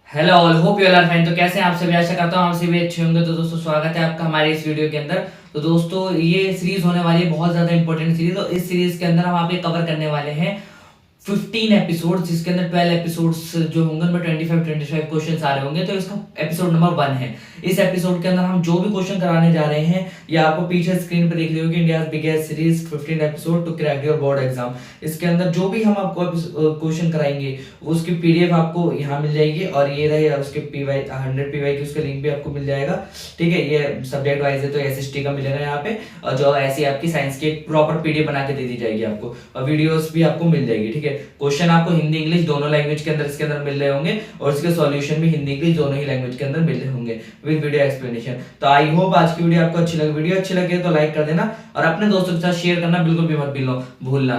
Hello all, hope you all are fine. तो कैसे हैं आप सभी? आशा करता हूँ आप सभी अच्छे होंगे। तो दोस्तों स्वागत है आपका हमारे इस वीडियो के अंदर। तो दोस्तों ये सीरीज होने वाली है बहुत ज्यादा इंपॉर्टेंट सीरीज। तो इस सीरीज के अंदर हम आप कवर करने वाले हैं 15 एपिसोड, जिसके अंदर 12 एपिसोड्स जो होंगे उनमें 25 क्वेश्चन आ रहे होंगे। तो इसका एपिसोड नंबर 1 है। इस एपिसोड के अंदर हम जो भी क्वेश्चन कराने जा रहे हैं ये आपको पीछे स्क्रीन पर दिख रही होगी, India biggest series 15 episode to crack your board exam. इसके अंदर जो भी हम आपको क्वेश्चन कराएंगे उसकी पीडीएफ आपको यहाँ मिल जाएगी, और ये रहे उसके पीवाई 100 पीवाई की उसका लिंक भी आपको मिल जाएगा। ठीक है, ये सब्जेक्ट वाइज है तो एसएसटी का मिलेगा यहाँ पे, और जो ऐसी आपकी साइंस की एक प्रॉपर पीडीएफ बना के दे दी जाएगी आपको, और वीडियोस भी आपको मिल जाएगी। ठीक है, क्वेश्चन आपको हिंदी इंग्लिश दोनों लैंग्वेज के अंदर इसके अंदर मिल रहे होंगे, और इसके सॉल्यूशन भी हिंदी इंग्लिश दोनों ही लैंग्वेज के अंदर मिल रहे होंगे विद वीडियो एक्सप्लेनेशन। तो आई होप आज की वीडियो आपको अच्छी लगे। वीडियो अच्छी लगे तो लाइक कर देना, और अपने दोस्तों के साथ शेयर करना बिल्कुल भी मत भूलना।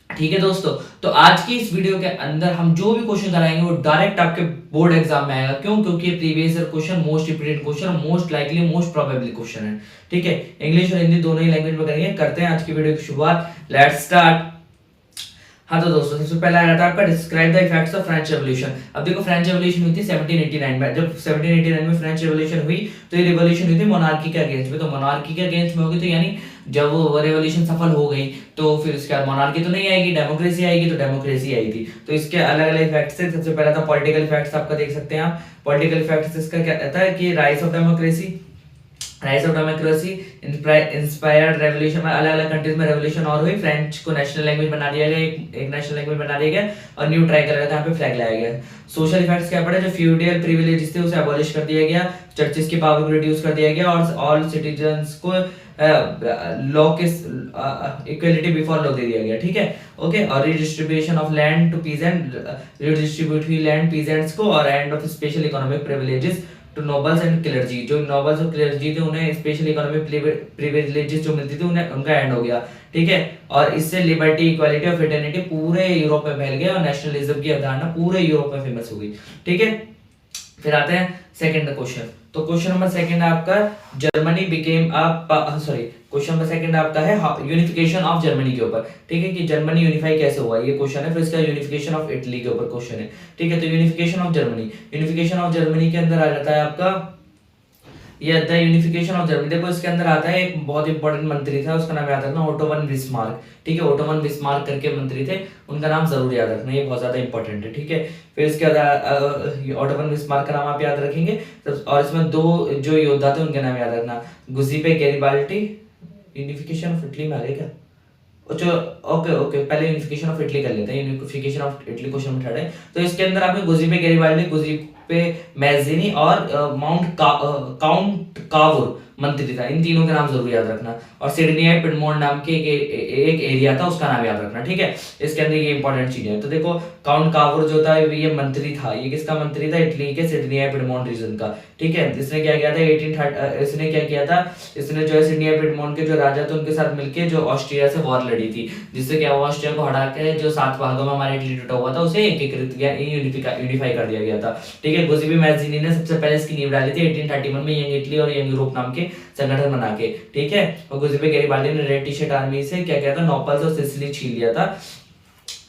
ठीक है दोस्तों, तो आज की इस वीडियो के अंदर हम जो भी क्वेश्चन कराएंगे वो डायरेक्ट आपके बोर्ड एग्जाम में आएगा। क्यों? क्योंकि previous year question most important question, most likely most probably question है। ठीक है, इंग्लिश और हिंदी दोनों ही लैंग्वेज में करेंगे। करते हैं आज की वीडियो की शुरुआत। Let's start. हाँ तो दोस्तों सबसे पहला आया था आपका describe the effects of French revolution. अब देखो फ्रेंच रेवोल्यूशन हुई थी 1789 में। जब 1789 में फ्रेंच रेवोल्यूशन हुई तो ये रिवॉल्यूशन हुई थी मोनार्की के अगेंस्ट में। तो मोनार्की के अगेंस्ट में होगी तो यानी जब वो रेवोल्यूशन सफल हो गई तो फिर उसके बाद मोनार्की तो नहीं आएगी, डेमोक्रेसी आएगी। तो डेमोक्रेसी आई थी। तो इसके अलग अलग इफेक्ट्स थे। सबसे पहला था पॉलिटिकल इफेक्ट्स, आपका देख सकते हैं आप। पॉलिटिकल इफेक्ट्स इसका क्या कहता है कि rise of democracy, rise of democracy inspired revolution में अलग अलग कंट्रीज में रेवोल्यूशन और हुई। फ्रेंच को नेशनल लैंग्वेज बना दिया गया, एक नेशनल लैंग्वेज बना दिया गया, और न्यू ट्राई कलर का यहाँ पे फ्लैग लाया गया। सोशल इफेक्ट्स क्या पड़े? जो फ्यूडल प्रिविलेजेस थे उसे अबॉलिश कर दिया गया, चर्चेस की पावर को रिड्यूस कर दिया गया, और ऑल सिटीजन्स को लॉ के इक्वलिटी बिफोर लॉ दे दिया गया। ठीक है, ओके। और redistribution of land to peasant, redistribute हुई लैंड पीजेंट्स को, और end of special economic privileges to nobles and clergy. जो नोबल्स और क्लर्जी थे उन्हें स्पेशल इकोनॉमिक प्रिविलेजेस जो मिलती थी उन्हें उनका एंड हो गया। ठीक है, और इससे लिबर्टी इक्वालिटी और फ्रेटर्निटी पूरे यूरोप में फैल गया, और नेशनलिज्म की अवधारणा पूरे यूरोप में फेमस हो गई। ठीक है, फिर आते हैं सेकंड क्वेश्चन। तो क्वेश्चन नंबर सेकंड आपका Germany became sorry question number second आपका है यूनिफिकेशन ऑफ जर्मनी के ऊपर। ठीक है, कि जर्मनी यूनिफाई कैसे हुआ ये क्वेश्चन है। फिर इसका यूनिफिकेशन ऑफ इटली के ऊपर क्वेश्चन है। ठीक है, तो unification of Germany, unification of Germany के अंदर आ जाता है आपका ये द यूनिफिकेशन ऑफ जर्मनी। देखो इसके अंदर आता है एक बहुत इंपॉर्टेंट मंत्री था, उसका नाम याद रखना, ओटो वन बिस्मार्क। ठीक है, ओटो वन बिस्मार्क करके मंत्री थे, उनका नाम जरूर याद रखना, ये बहुत ज्यादा इंपॉर्टेंट है। ठीक है, फिर इसके बाद ओटो वन बिस्मार्क का नाम आप याद रखेंगे। और इसमें दो जो योद्धा थे उनके नाम याद रखना, गुजिपे गैरिबाल्डी। यूनिफिकेशन ऑफ इटली में आ गया क्या? अच्छा, ओके ओके, पहले यूनिफिकेशन ऑफ इटली कर लेते हैं। यूनिफिकेशन ऑफ इटली क्वेश्चन में थर्ड है। तो इसके अंदर आपने गुजिपे गैरिबाल्डी, गुजिपे मैज़िनी और काउंट कावुर मंत्री था, इन तीनों के नाम जरूर याद रखना। और सिडनी पिडमोंट नाम के एक एरिया था, उसका नाम याद रखना। ठीक है, इसके अंदर ये इंपॉर्टेंट चीज है। तो देखो काउंट कावुर जो था ये मंत्री था, ये किसका मंत्री था? इटली के सिडनी पिडमोंट रीजन का। ठीक है, इसने क्या किया था 1830 इसने क्या किया था, इसने जो है सिडनी पिडमोंट के जो राजा थे उनके साथ मिलकर जो ऑस्ट्रिया से वॉर लड़ी थी, जिससे क्या हुआ, ऑस्ट्रिया को हटा के जो 7 भागों में हमारा इटली टूटा हुआ था उसे एकीकृत किया, यूनिफाई कर दिया गया था। ठीक है, गुजिपे मैज़िनी ने सबसे पहले इसकी नींव डाली थी 1831 में, यंग इटली और यंग यूरोप नाम के संगठन बना के। ठीक है, और गुजिपे गैरिबाल्डी ने रेड टी-शर्ट आर्मी से क्या किया था, नोपल्स और सिसिली छीन लिया था,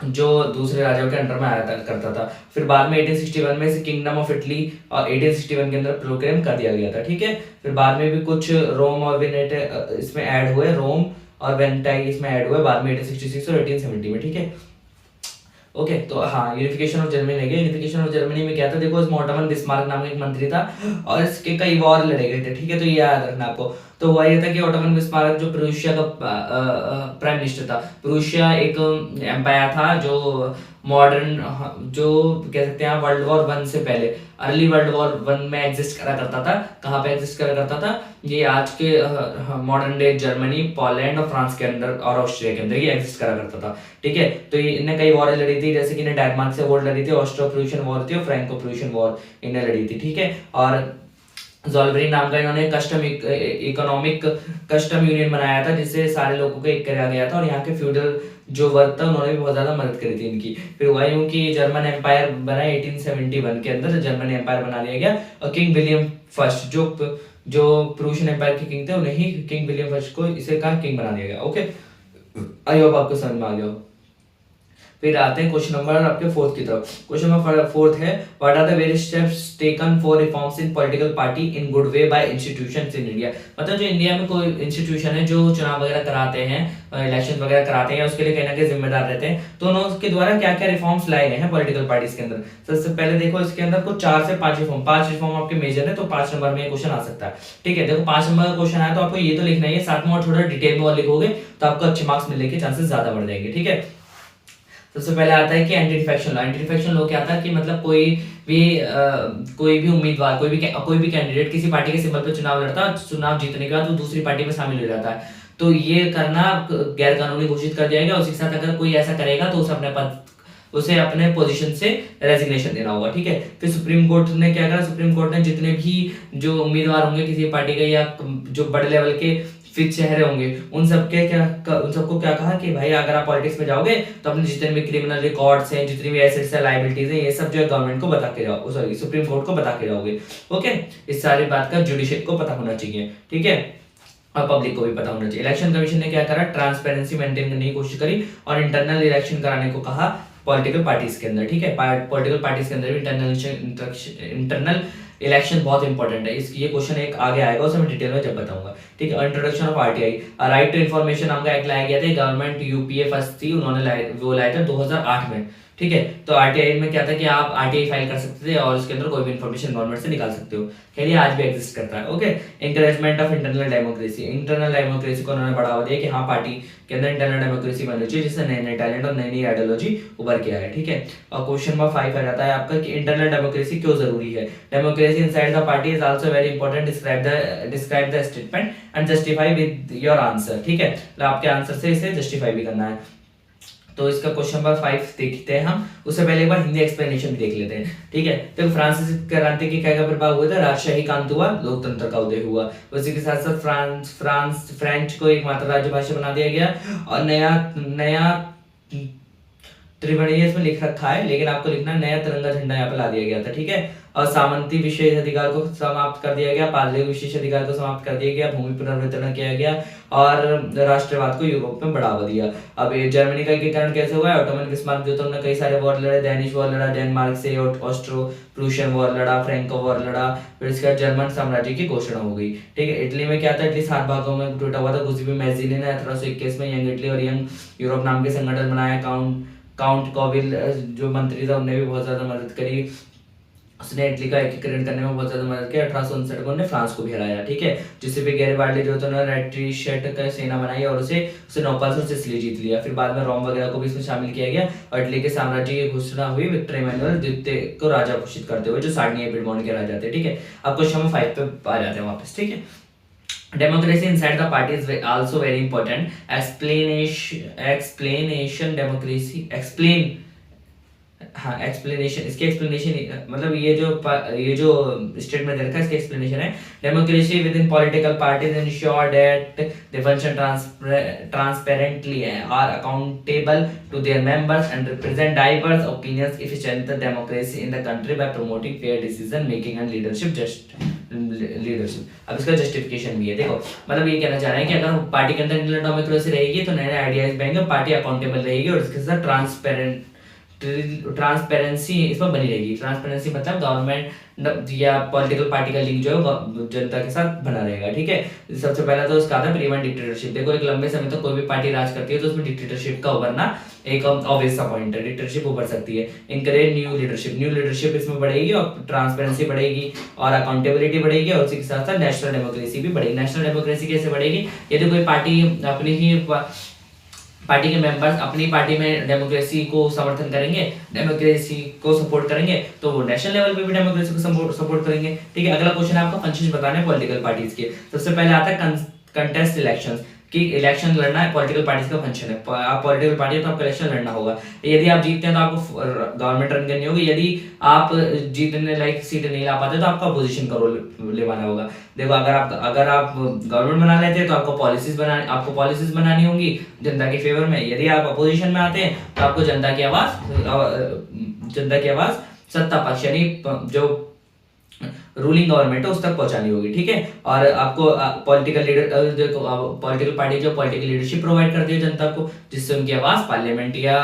जो दूसरे राजाओं के अंडर में आया था करता था। फिर बाद में 1861 में इसे किंगडम ऑफ इटली और 1861 के अंदर प्रोक्लेम कर दिया गया था। ठीक है, फिर बाद में भी कुछ रोम और वेनेटे इसमें ऐड हुए, रोम और वेनेटाई इसमें ऐड हुए बाद में 1866 और 1870 में। ठीक है, ओके। तो हाँ, यूनिफिकेशन ऑफ जर्मनी लगे। यूनिफिकेशन ऑफ जर्मनी में क्या था, देखो इसमें ओटोमन बिस्मार्क नाम का एक मंत्री था, और इसके कई वॉर लड़े गए थे। ठीक है, तो ये याद रखना आपको। तो हुआ ये था कि ओटोमन बिस्मार्क जो प्रूशिया का प्राइम मिनिस्टर था, प्रूशिया एक एम्पायर था जो मॉडर्न, जो कह सकते हैं वर्ल्ड वॉर 1 से पहले, अर्ली वर्ल्ड वॉर 1 में एग्जिस्ट करा करता था। कहाँ पे एग्जिस्ट करा करता था? ये आज के मॉडर्न डे जर्मनी, पोलैंड और फ्रांस के अंदर और ऑस्ट्रिया के अंदर ये एग्जिस्ट करा करता था। ठीक है, तो इन्हें कई वॉर लड़ी थी, जैसे कि इन्हें डेनमार्क से वॉर लड़ी थी, ऑस्ट्रो प्रूशियन वॉर थी, और फ्रैंको प्रूशियन वॉर इन्हें लड़ी थी। ठीक है, और ज़ोल्बरी नाम का इन्होंने इकोनॉमिक कस्टम यूनियन बनाया था, जिससे सारे लोगों को एक करा गया था, और यहाँ के फ्यूडल जो वर्ग था उन्होंने भी बहुत ज्यादा मदद करी थी इनकी। फिर हुआ यूं कि जर्मन एम्पायर बना 1871 के अंदर, जर्मन एम्पायर बना दिया गया, और किंग विलियम फर्स्ट जो प्रूशियन एम्पायर के किंग थे उन्हें ही किंग विलियम फर्स्ट को इसे का किंग बना दिया गया। ओके, आई होप आपको समझ में आ गया हो। फिर आते हैं क्वेश्चन नंबर आपके फोर्थ की तरफ। क्वेश्चन नंबर फोर्थ है, what are the various steps taken for reforms in political party in good way by institutions in India. मतलब जो इंडिया में कोई इंस्टीट्यूशन है जो चुनाव वगैरह कराते हैं, इलेक्शन वगैरह कराते हैं, उसके लिए कहीं ना कहीं जिम्मेदार रहते हैं, तो उनके द्वारा क्या क्या रिफॉर्म्स लाए गए हैं पॉलिटिकल पार्टीज के अंदर। सबसे पहले देखो इसके अंदर कुछ 4 से 5 रिफॉर्म, 5 रिफॉर्म आपके मेजर है, तो 5 नंबर में क्वेश्चन आ सकता है। ठीक है, देखो 5 नंबर का क्वेश्चन आया तो आपको ये तो लिखना ही है, साथ में और थोड़ा डिटेल में और लिखोगे तो आपको अच्छे मार्क्स मिलने के चांसेस ज्यादा बढ़ जाएंगे। ठीक है, सबसे पहले आता है कि anti defection law. Anti defection law क्या था कि मतलब कोई भी उम्मीदवार, कोई भी कैंडिडेट किसी पार्टी के सिंबल पर चुनाव लड़ता, चुनाव जीतने के बाद वो दूसरी पार्टी में शामिल हो जाता है, तो ये करना गैर कानूनी घोषित कर दिया गया। उसी के साथ अगर कोई ऐसा करेगा तो उसे अपने पोजीशन से रेजिग्नेशन देना होगा। ठीक है, फिर सुप्रीम कोर्ट ने क्या करा, सुप्रीम कोर्ट ने जितने भी जो उम्मीदवार होंगे किसी पार्टी के या जो बड़े लेवल के फिक्स चेहरे होंगे, उन सबको क्या कहा कि भाई अगर आप पॉलिटिक्स में जाओगे तो अपने जितने भी क्रिमिनल रिकॉर्ड्स हैं, जितनी भी एसेट्स है, लायबिलिटीज है, ये सब जो है गवर्नमेंट को बता के जाओ, सॉरी सुप्रीम कोर्ट को बता के जाओगे। ओके, इस सारी बात का जुडिशियल को पता होना चाहिए। ठीक है, और पब्लिक को भी पता होना चाहिए। इलेक्शन कमीशन ने क्या करा, ट्रांसपेरेंसी मेंटेन करने की कोशिश करी और इंटरनल इलेक्शन कराने को कहा पॉलिटिकल पार्टीज के अंदर। ठीक है, पॉलिटिकल पार्टीज के अंदर भी इंटरनल इलेक्शन बहुत इंपॉर्टेंट है। ये क्वेश्चन एक आगे आएगा, उसे मैं डिटेल में जब बताऊंगा। ठीक है, introduction of RTI, right to information नाम का एक्ट लाया गया था, गवर्नमेंट यूपीए फर्स्ट थी, उन्होंने वो लाया था 2008 में। ठीक है, तो आरटीआई में क्या था कि आप आरटीआई फाइल कर सकते थे और उसके अंदर कोई भी इन्फॉर्मेशन गवर्नमेंट से निकाल सकते हो। खैर ये आज भी एग्जिस्ट करता है। Okay, encouragement of internal democracy, internal democracy को उन्होंने बढ़ावा दिया कि हाँ पार्टी के अंदर इंटरनल डेमोक्रेसी बननी चाहिए, जिससे नए नए टैलेंट और नई नई आइडियोलॉजी उभर के आए। ठीक है, और क्वेश्चन नंबर 5 आ जाता है आपका कि इंटरनल डेमोक्रेसी क्यों जरूरी है। Democracy inside the party is also very important, describe the statement and justify with your answer. ठीक है, आपके आंसर से इसे जस्टिफाई भी करना है। तो इसका क्वेश्चन नंबर 5 देखते हैं हम, उससे पहले एक बार हिंदी एक्सप्लेनेशन भी देख लेते हैं। ठीक है, तो फ्रांसीसी क्रांति के क्या क्या प्रभाव हुआ था, राजशाही का अंत हुआ, लोकतंत्र का उदय हुआ। उसी के साथ साथ फ्रेंच को एक मात्र राज्य भाषा बना दिया गया और नया त्रिवर्णीय इसमें लिख रखा है, लेकिन आपको लिखना नया तिरंगा झंडा यहाँ पे ला दिया गया था। ठीक है, और सामंती विशेष अधिकार को समाप्त कर दिया गया, पारदर्शी विशेष अधिकार को समाप्त कर दिया गया, भूमि पुनर्वितरण किया गया और राष्ट्रवाद को यूरोप में बढ़ावा दिया। अब ये जर्मनी का एकीकरण कैसे हुआ, ऑटोमन बिस्मार्क जो तुमने कई सारे वॉर लड़े, डेनिश वॉर लड़ा, डेनमार्क से ऑस्ट्रो प्रूशियन वॉर लड़ा, फ्रैंको वॉर लड़ा, फिर इसके बाद जर्मन साम्राज्य की घोषणा हो गई। ठीक है, इटली में क्या था, इटली 7 भागों में टूटा हुआ था। गुजिबी मैजिली ने 1821 में यंग इटली और यंग यूरोप नाम के संगठन बनाया। काउंट कॉविल जो मंत्री था उन्हें भी बहुत ज्यादा मदद करी, उसने इटली का एकीकरण करने में बहुत ज्यादा मदद की। 1859 में उन्होंने फ्रांस को भी हराया। ठीक है, जिससे भी गैरिबाल्डी जो था उन्होंने रेट्रीशेट का सेना बनाई और उसे नौपाल से सिसिली जीत लिया। फिर बाद में रोम वगैरह को भी इसमें शामिल किया गया और इटली के साम्राज्य की घोषणा हुई विक्टर इमैनुअल द्वितीय को राजा घोषित करते हुए, जो सार्डिनिया पिडमोंट के राजा थे। ठीक है, अब क्वेश्चन नंबर 5 पे आ जाते हैं वापस। ठीक है, democracy inside the party is also very important. Explanation democracy explain, हाँ एक्सप्लेनेशन, इसके एक्सप्लेनेशन मतलब ये जो स्टेट में दे रखा है इसके एक्सप्लेनेशन है, democracy within political parties ensure that they function transparently are accountable to their members and represent diverse opinions efficient the democracy in the country by promoting fair decision making and leadership. अब इसका justification भी है, देखो मतलब ये कहना चाह रहे हैं कि अगर पार्टी के अंदर इंटरनल डेमोक्रेसी रहेगी तो नए नए आइडियाज बनेंगे, पार्टी अकाउंटेबल रहेगी और इसके साथ ट्रांसपेरेंसी इसमें बनी रहेगी। ट्रांसपेरेंसी मतलब गवर्नमेंट या पॉलिटिकल पार्टी का लिंक जो है जनता के साथ बना रहेगा। ठीक है, सबसे पहला तो उसका था प्रिवेंट डिक्टेटरशिप। देखो एक लंबे समय तक कोई भी पार्टी राज करती है तो उसमें डिक्टेटरशिप का उभरना एक ऑब्वियस सा पॉइंट है, डिक्टेटरशिप उभर सकती है। इंकरेज न्यू लीडरशिप इसमें बढ़ेगी और ट्रांसपेरेंसी बढ़ेगी और अकाउंटेबिलिटी बढ़ेगी और उसी के साथ साथ नेशनल डेमोक्रेसी भी बढ़ेगी। नेशनल डेमोक्रेसी कैसे बढ़ेगी, यदि कोई पार्टी के मेंबर्स अपनी पार्टी में डेमोक्रेसी को समर्थन करेंगे, डेमोक्रेसी को सपोर्ट करेंगे, तो वो नेशनल लेवल पे भी डेमोक्रेसी को सपोर्ट करेंगे। ठीक है, अगला क्वेश्चन आपका फंक्शंस बताने हैं पॉलिटिकल पार्टीज के। सबसे पहले आता है कंटेस्ट इलेक्शंस, कि इलेक्शन लड़ना है पॉलिटिकल पार्टीज का फंक्शन है। आप पॉलिटिकल पार्टी है तो आपको इलेक्शन लड़ना होगा। यदि आप जीतते हैं तो आपको गवर्नमेंट रन करनी होगी, यदि आप जीतने लायक सीट नहीं ला पाते तो आपको अपोजिशन का रोल लेवाना होगा। देखो अगर आप गवर्नमेंट बना लेते हैं तो आपको पॉलिसीज बनानी होंगी जनता के फेवर में। यदि आप अपोजिशन में आते हैं तो आपको जनता की आवाज सत्ता पक्ष यानी जो रूलिंग गवर्नमेंट है उस तक पहुंचानी होगी, ठीक है। और आपको पॉलिटिकल लीडर देखो, पॉलिटिकल पार्टी जो पॉलिटिकल लीडरशिप प्रोवाइड करती है जनता को, जिससे उनकी आवाज पार्लियामेंट या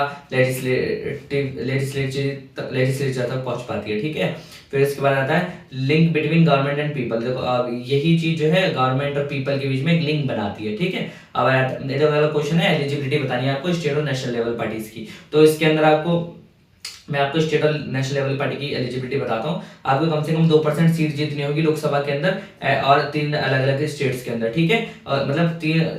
लेजिस्लेचर तक पहुंच पाती है, ठीक है। फिर इसके बाद आता है link between government and people. देखो अब यही चीज जो है गवर्नमेंट और पीपल के बीच में एक लिंक बनाती है, ठीक है। अब अगला क्वेश्चन है एलिजिबिलिटी बतानी है आपको स्टेट और नेशनल लेवल पार्टीज की। तो इसके अंदर मैं आपको स्टेट और नेशनल लेवल पार्टी की एलिजिबिलिटी बताता हूँ। आपको कम से कम 2% सीट जीतनी होगी लोकसभा के अंदर और 3 अलग अलग स्टेट्स के अंदर, ठीक है। और मतलब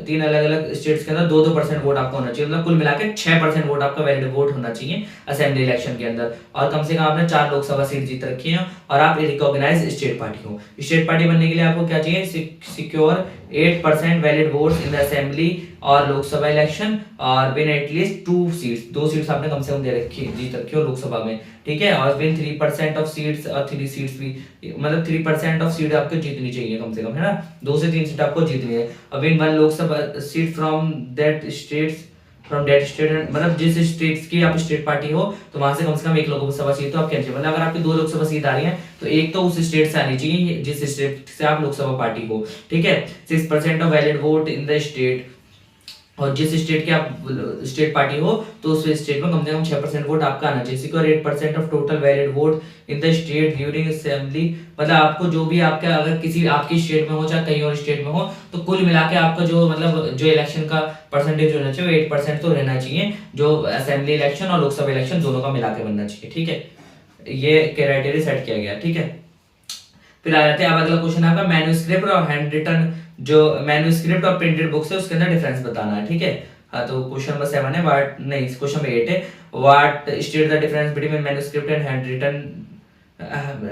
तीन अलग अलग स्टेट्स के अंदर 2-2% वोट आपको होना चाहिए, मतलब कुल मिला के 6% वोट आपका वैलिड वोट होना चाहिए असेंबली इलेक्शन के अंदर। और कम से कम आपने 4 लोकसभा सीट जीत रखी है और आप रिकॉग्नाइज स्टेट पार्टी हो। स्टेट पार्टी बनने के लिए आपको क्या चाहिए, secure 8% valid votes in the assembly और लोकसभा इलेक्शन और विन एटलीस्ट 2 सीट्स आपने कम से कम दे रखी जीत रखी हो लोकसभा में, ठीक है। और विन 3% ऑफ सीट्स और 3 सीट्स भी, मतलब 3% ऑफ सीट आपको जीतनी चाहिए कम से कम, है ना। 2 से 3 सीट आपको जीतनी है। और win 1 Lok Sabha seat from that state, मतलब जिस स्टेट्स की आप स्टेट पार्टी हो तो वहां से कम 1 लोकसभा सीट तो आप कैंसिल, मतलब अगर आपकी 2 लोकसभा सीट आ रही है तो एक तो उस स्टेट से आनी चाहिए जिस स्टेट से आप लोकसभा पार्टी हो, ठीक है। 6% of valid vote in the state, और जिस स्टेट की आप स्टेट पार्टी हो तो उस स्टेट में कम से कम 6% वोट आपका आना चाहिए। Secure 8% of total valid vote in the state during assembly, मतलब आपको जो भी आपका अगर किसी आपकी स्टेट में हो चाहे कहीं और स्टेट में हो तो कुल मिला के आपका जो मतलब जो इलेक्शन का परसेंटेज होना चाहिए 8% तो रहना चाहिए, जो असेंबली इलेक्शन और लोकसभा इलेक्शन दोनों का मिला के बनना चाहिए, ठीक है। ये क्राइटेरिया सेट किया गया, ठीक है। फिर आ जाते हैं अब अगला क्वेश्चन आपका मैन्युस्क्रिप्ट और हैंड रिटन, जो मैन्युस्क्रिप्ट और प्रिंटेड बुक्स है उसके अंदर डिफरेंस बताना है, ठीक है। हाँ तो क्वेश्चन नंबर 7 है, व्हाट नहीं क्वेश्चन नंबर 8 है, what state the difference between manuscript and handwritten,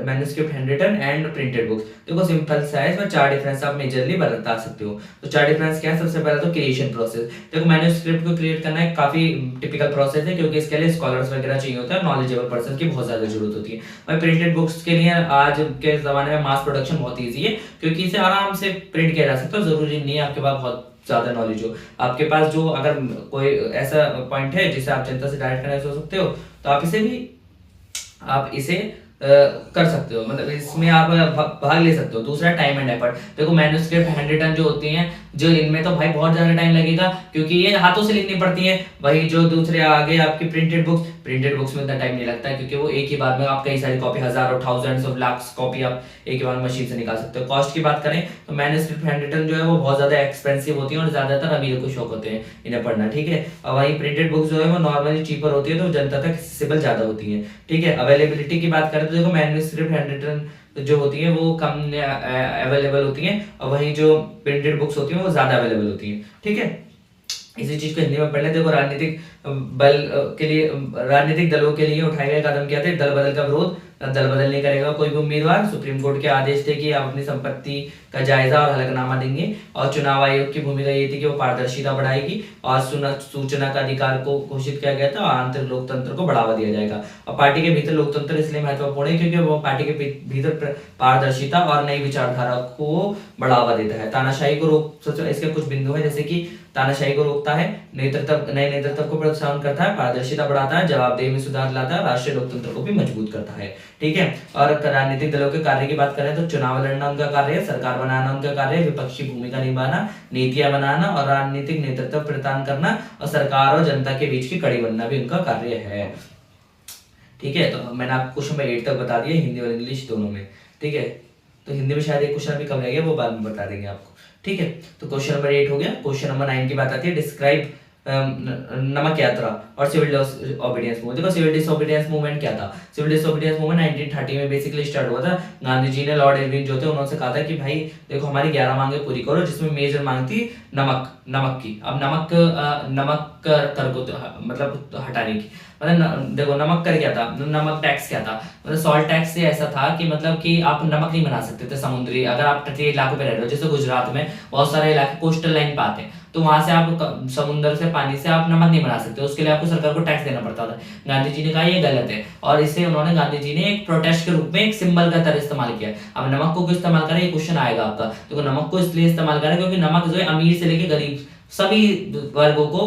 manuscript handwritten and printed books. देखो सिंपल सा है, इसमें 4 डिफरेंस आप मेजरली बता सकते हो। तो 4 डिफरेंस क्या है, सबसे पहले तो क्रिएशन प्रोसेस। देखो मैन्युस्क्रिप्ट को क्रिएट करना एक काफी टिपिकल प्रोसेस है क्योंकि इसके लिए स्कॉलर्स वगैरह चाहिए होता है, नॉलेजेबल पर्सन की बहुत ज्यादा जरूरत होती है। वही प्रिंटेड बुक्स के लिए आज के जमाने में मास प्रोडक्शन बहुत ईजी है क्योंकि इसे आराम से प्रिंट किया जा सकता है, जरूरी नहीं है आपके पास बहुत ज्यादा नॉलेज हो। आपके पास जो अगर कोई ऐसा पॉइंट है जिसे आप जनता से डायरेक्ट कनेक्ट हो सकते हो तो आप इसे कर सकते हो, मतलब इसमें आप भाग ले सकते हो। दूसरा टाइम एंड एफर्ट। देखो मैन्युस्क्रिप्ट हैंड रिटन जो होती हैं, जो इनमें तो भाई बहुत ज्यादा टाइम लगेगा क्योंकि ये हाथों से लिखनी पड़ती है। वही जो दूसरे आगे आपकी प्रिंटेड बुक्स में इतना टाइम नहीं लगता है क्योंकि वो एक ही बार में आप कई सारी कॉपी, हजारों थाउजेंड्स ऑफ लाख्स कॉपी आप एक ही बार मशीन से निकाल सकते हो। कॉस्ट की बात करें तो मैन्युस्क्रिप्ट हैंड रिटन जो है वो बहुत ज्यादा एक्सपेंसिव होती है और ज्यादातर अमीरों को शौक होते हैं इन्हें पढ़ना, ठीक है। और वही प्रिंटेड बुक्स जो है वो नॉर्मली चीपर होती है तो जनता तक एक्सेसिबल ज्यादा होती है, ठीक है। अवेलेबिलिटी की बात करें तो देखो मैन्युस्क्रिप्ट हैंड रिटन जो होती है वो कम अवेलेबल होती है और वहीं जो प्रिंटेड बुक्स होती है वो ज्यादा अवेलेबल होती है, ठीक है। इसी चीज को हिंदी में पढ़ ले। देखो राजनीतिक दलों के लिए उठाए गए कदम क्या थे, दल बदल का विरोध, दल बदल नहीं करेगा कोई भी उम्मीदवार। सुप्रीम कोर्ट के आदेश थे कि आप अपनी संपत्ति का जायजा और हलफनामा देंगे। और चुनाव आयोग की भूमिका ये थी कि वो पारदर्शिता बढ़ाएगी और सूचना का अधिकार को घोषित किया गया था और आंतरिक लोकतंत्र को बढ़ावा दिया जाएगा। और पार्टी के भीतर लोकतंत्र इसलिए महत्वपूर्ण है क्योंकि वो पार्टी के भीतर पारदर्शिता और नई विचारधारा को बढ़ावा देता है। तानाशाही को रोक, इसके कुछ बिंदु है जैसे कि तानाशाही को रोकता है, नए नेतृत्व को प्रोत्साहन करता है, पारदर्शिता बढ़ाता है, जवाबदेही में सुधार लाता है, राष्ट्रीय लोकतंत्र को भी मजबूत करता है, ठीक है। और राजनीतिक दलों के कार्य की बात करें तो चुनाव लड़ना उनका कार्य है, सरकार बनाना उनका कार्य है, विपक्षी भूमिका निभाना, नीतियां बनाना और राजनीतिक नेतृत्व प्रदान करना और सरकार और जनता के बीच की कड़ी बनना भी उनका कार्य है, ठीक है। तो मैंने आपको क्वेश्चन नंबर 8 तक बता दिया हिंदी और इंग्लिश दोनों में, ठीक है। तो हिंदी में शायद एक क्वेश्चन अभी कम रह गया, वो बाद में बता देंगे आपको, ठीक है। तो क्वेश्चन नंबर 8 हो गया। क्वेश्चन नंबर 9 की बात आती है, डिस्क्राइब नमक यात्रा और सिविल डिसोबीडियंस मूवमेंट। देखो सिविल डिसोबीडियंस मूवमेंट क्या था, सिविल डिसोबीडियंस मूवमेंट 1930 में बेसिकली स्टार्ट हुआ था। गांधी जी ने लॉर्ड इरविन जो थे उन्होंने कहा था कि भाई देखो हमारी 11 मांगे पूरी करो, जिसमें मेजर मांग थी नमक की। अब नमक कर को मतलब हटाने की, मतलब देखो नमक कर क्या था, नमक टैक्स क्या था, मतलब सॉल्ट टैक्स से ऐसा था कि मतलब कि आप नमक नहीं बना सकते थे समुद्री, अगर आप तटीय इलाकों पे रह रहे हो, जैसे गुजरात में बहुत सारे इलाके कोस्टल लाइन पे आते हैं तो वहां से आप समुद्र से पानी से आप नमक नहीं बना सकते, उसके लिए आपको सरकार को टैक्स देना पड़ता था। गांधी जी ने कहा ये गलत है और इसे गांधी जी ने एक प्रोटेस्ट के रूप में एक सिंबल का तरह इस्तेमाल किया। अब नमक को क्यों इस्तेमाल करें, ये क्वेश्चन आएगा आपका। तो नमक को इसलिए इस्तेमाल करें क्योंकि नमक जो है अमीर से लेके गरीब सभी वर्गों को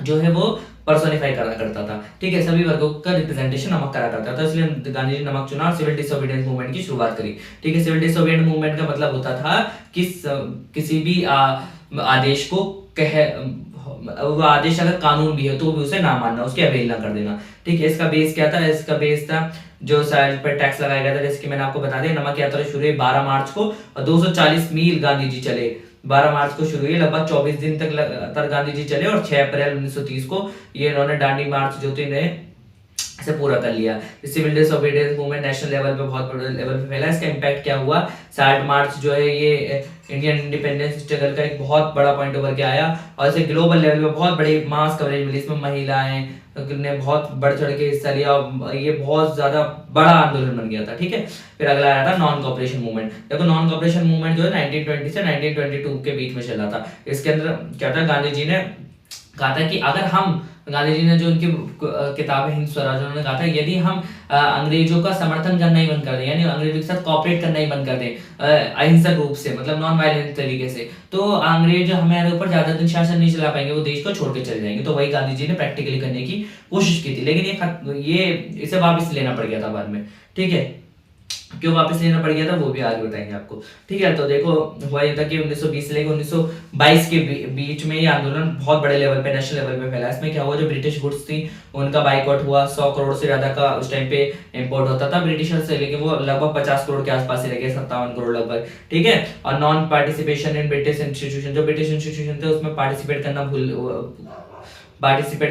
जो है वो पर्सोनिफाई करा करता था। ठीक है, सभी वर्गों का रिप्रेजेंटेशन नमक करा करता था, इसलिए गांधी जी ने नमक चुना और सिविल डिसोबीडियंस मूवमेंट की शुरुआत करी। ठीक है, सिविल डिसोबीडियंस मूवमेंट का मतलब होता था कि किसी भी आदेश को वो आदेश अगर कानून भी है तो भी उसे ना मानना, उसकी अवहेलना कर देना। ठीक है, इसका बेस क्या था? इसका बेस था जो साइड पर टैक्स लगाया गया था, जैसे कि मैंने आपको बता दिया। नमक यात्रा शुरू हुई 12 मार्च को और 240 मील गांधी जी चले। 12 मार्च को शुरू हुई, लगभग 24 दिन तक लगातार गांधी जी चले और 6 अप्रैल 1930 को ये इन्होंने दांडी मार्च जो थे से पूरा कर लिया। Civil disobedience movement national level पे बहुत बड़े लेवल पे फैला। इसका इम्पैक्ट क्या हुआ? 60 मार्च जो है ये इंडियन इंडिपेंडेंस स्ट्रगल का एक बहुत बड़ा पॉइंट उभर के आया और इसे ग्लोबल लेवल पे बहुत बड़ी मास कवरेज मिली। इसमें महिलाएं ने बहुत बढ़ चढ़ के हिस्सा लिया और ये बहुत ज्यादा बड़ा आंदोलन बन गया था। ठीक है, फिर अगला आया था नॉन कॉपरेशन मूवमेंट। देखो, नॉन कॉपरेशन मूवमेंट जो है 1920 से 1922 के बीच में चला था। इसके अंदर क्या था? गांधी जी ने कहा था कि अगर हम, गांधी जी ने जो उनकी किताब है हिंद स्वराज, उन्होंने कहा था यदि हम अंग्रेजों का समर्थन करना ही बंद कर दें, यानी अंग्रेजों के साथ कॉपरेट करना ही बंद कर दें अहिंसक रूप से, मतलब नॉन वायलेंट तरीके से, तो अंग्रेज हमारे ऊपर ज्यादा दिन शासन नहीं चला पाएंगे, वो देश को छोड़ के चले जाएंगे। तो वही गांधी जी ने प्रैक्टिकली करने की कोशिश की थी, लेकिन ये इसे वापस लेना पड़ गया था बाद में। ठीक है, क्यों वापस लेना पड़ गया था वो भी आगे बताएंगे आपको। ठीक है, तो देखो हुआ ये था कि 1920 से लेकर 1922 के बीच में ये आंदोलन बहुत बड़े लेवल पे, नेशनल लेवल पे फैला। इसमें क्या हुआ? जो ब्रिटिश गुड्स थी उनका बाइकआउट हुआ। 100 करोड़ से ज्यादा का उस टाइम पे इंपोर्ट होता था ब्रिटिशर से, लेकिन वो लगभग 50 करोड़ के आसपास ही रह गए, 57 करोड़ लगभग। ठीक है, और non participation in British institution, जो ब्रिटिश इंस्टीट्यूशन थे उसमें पार्टिसिपेट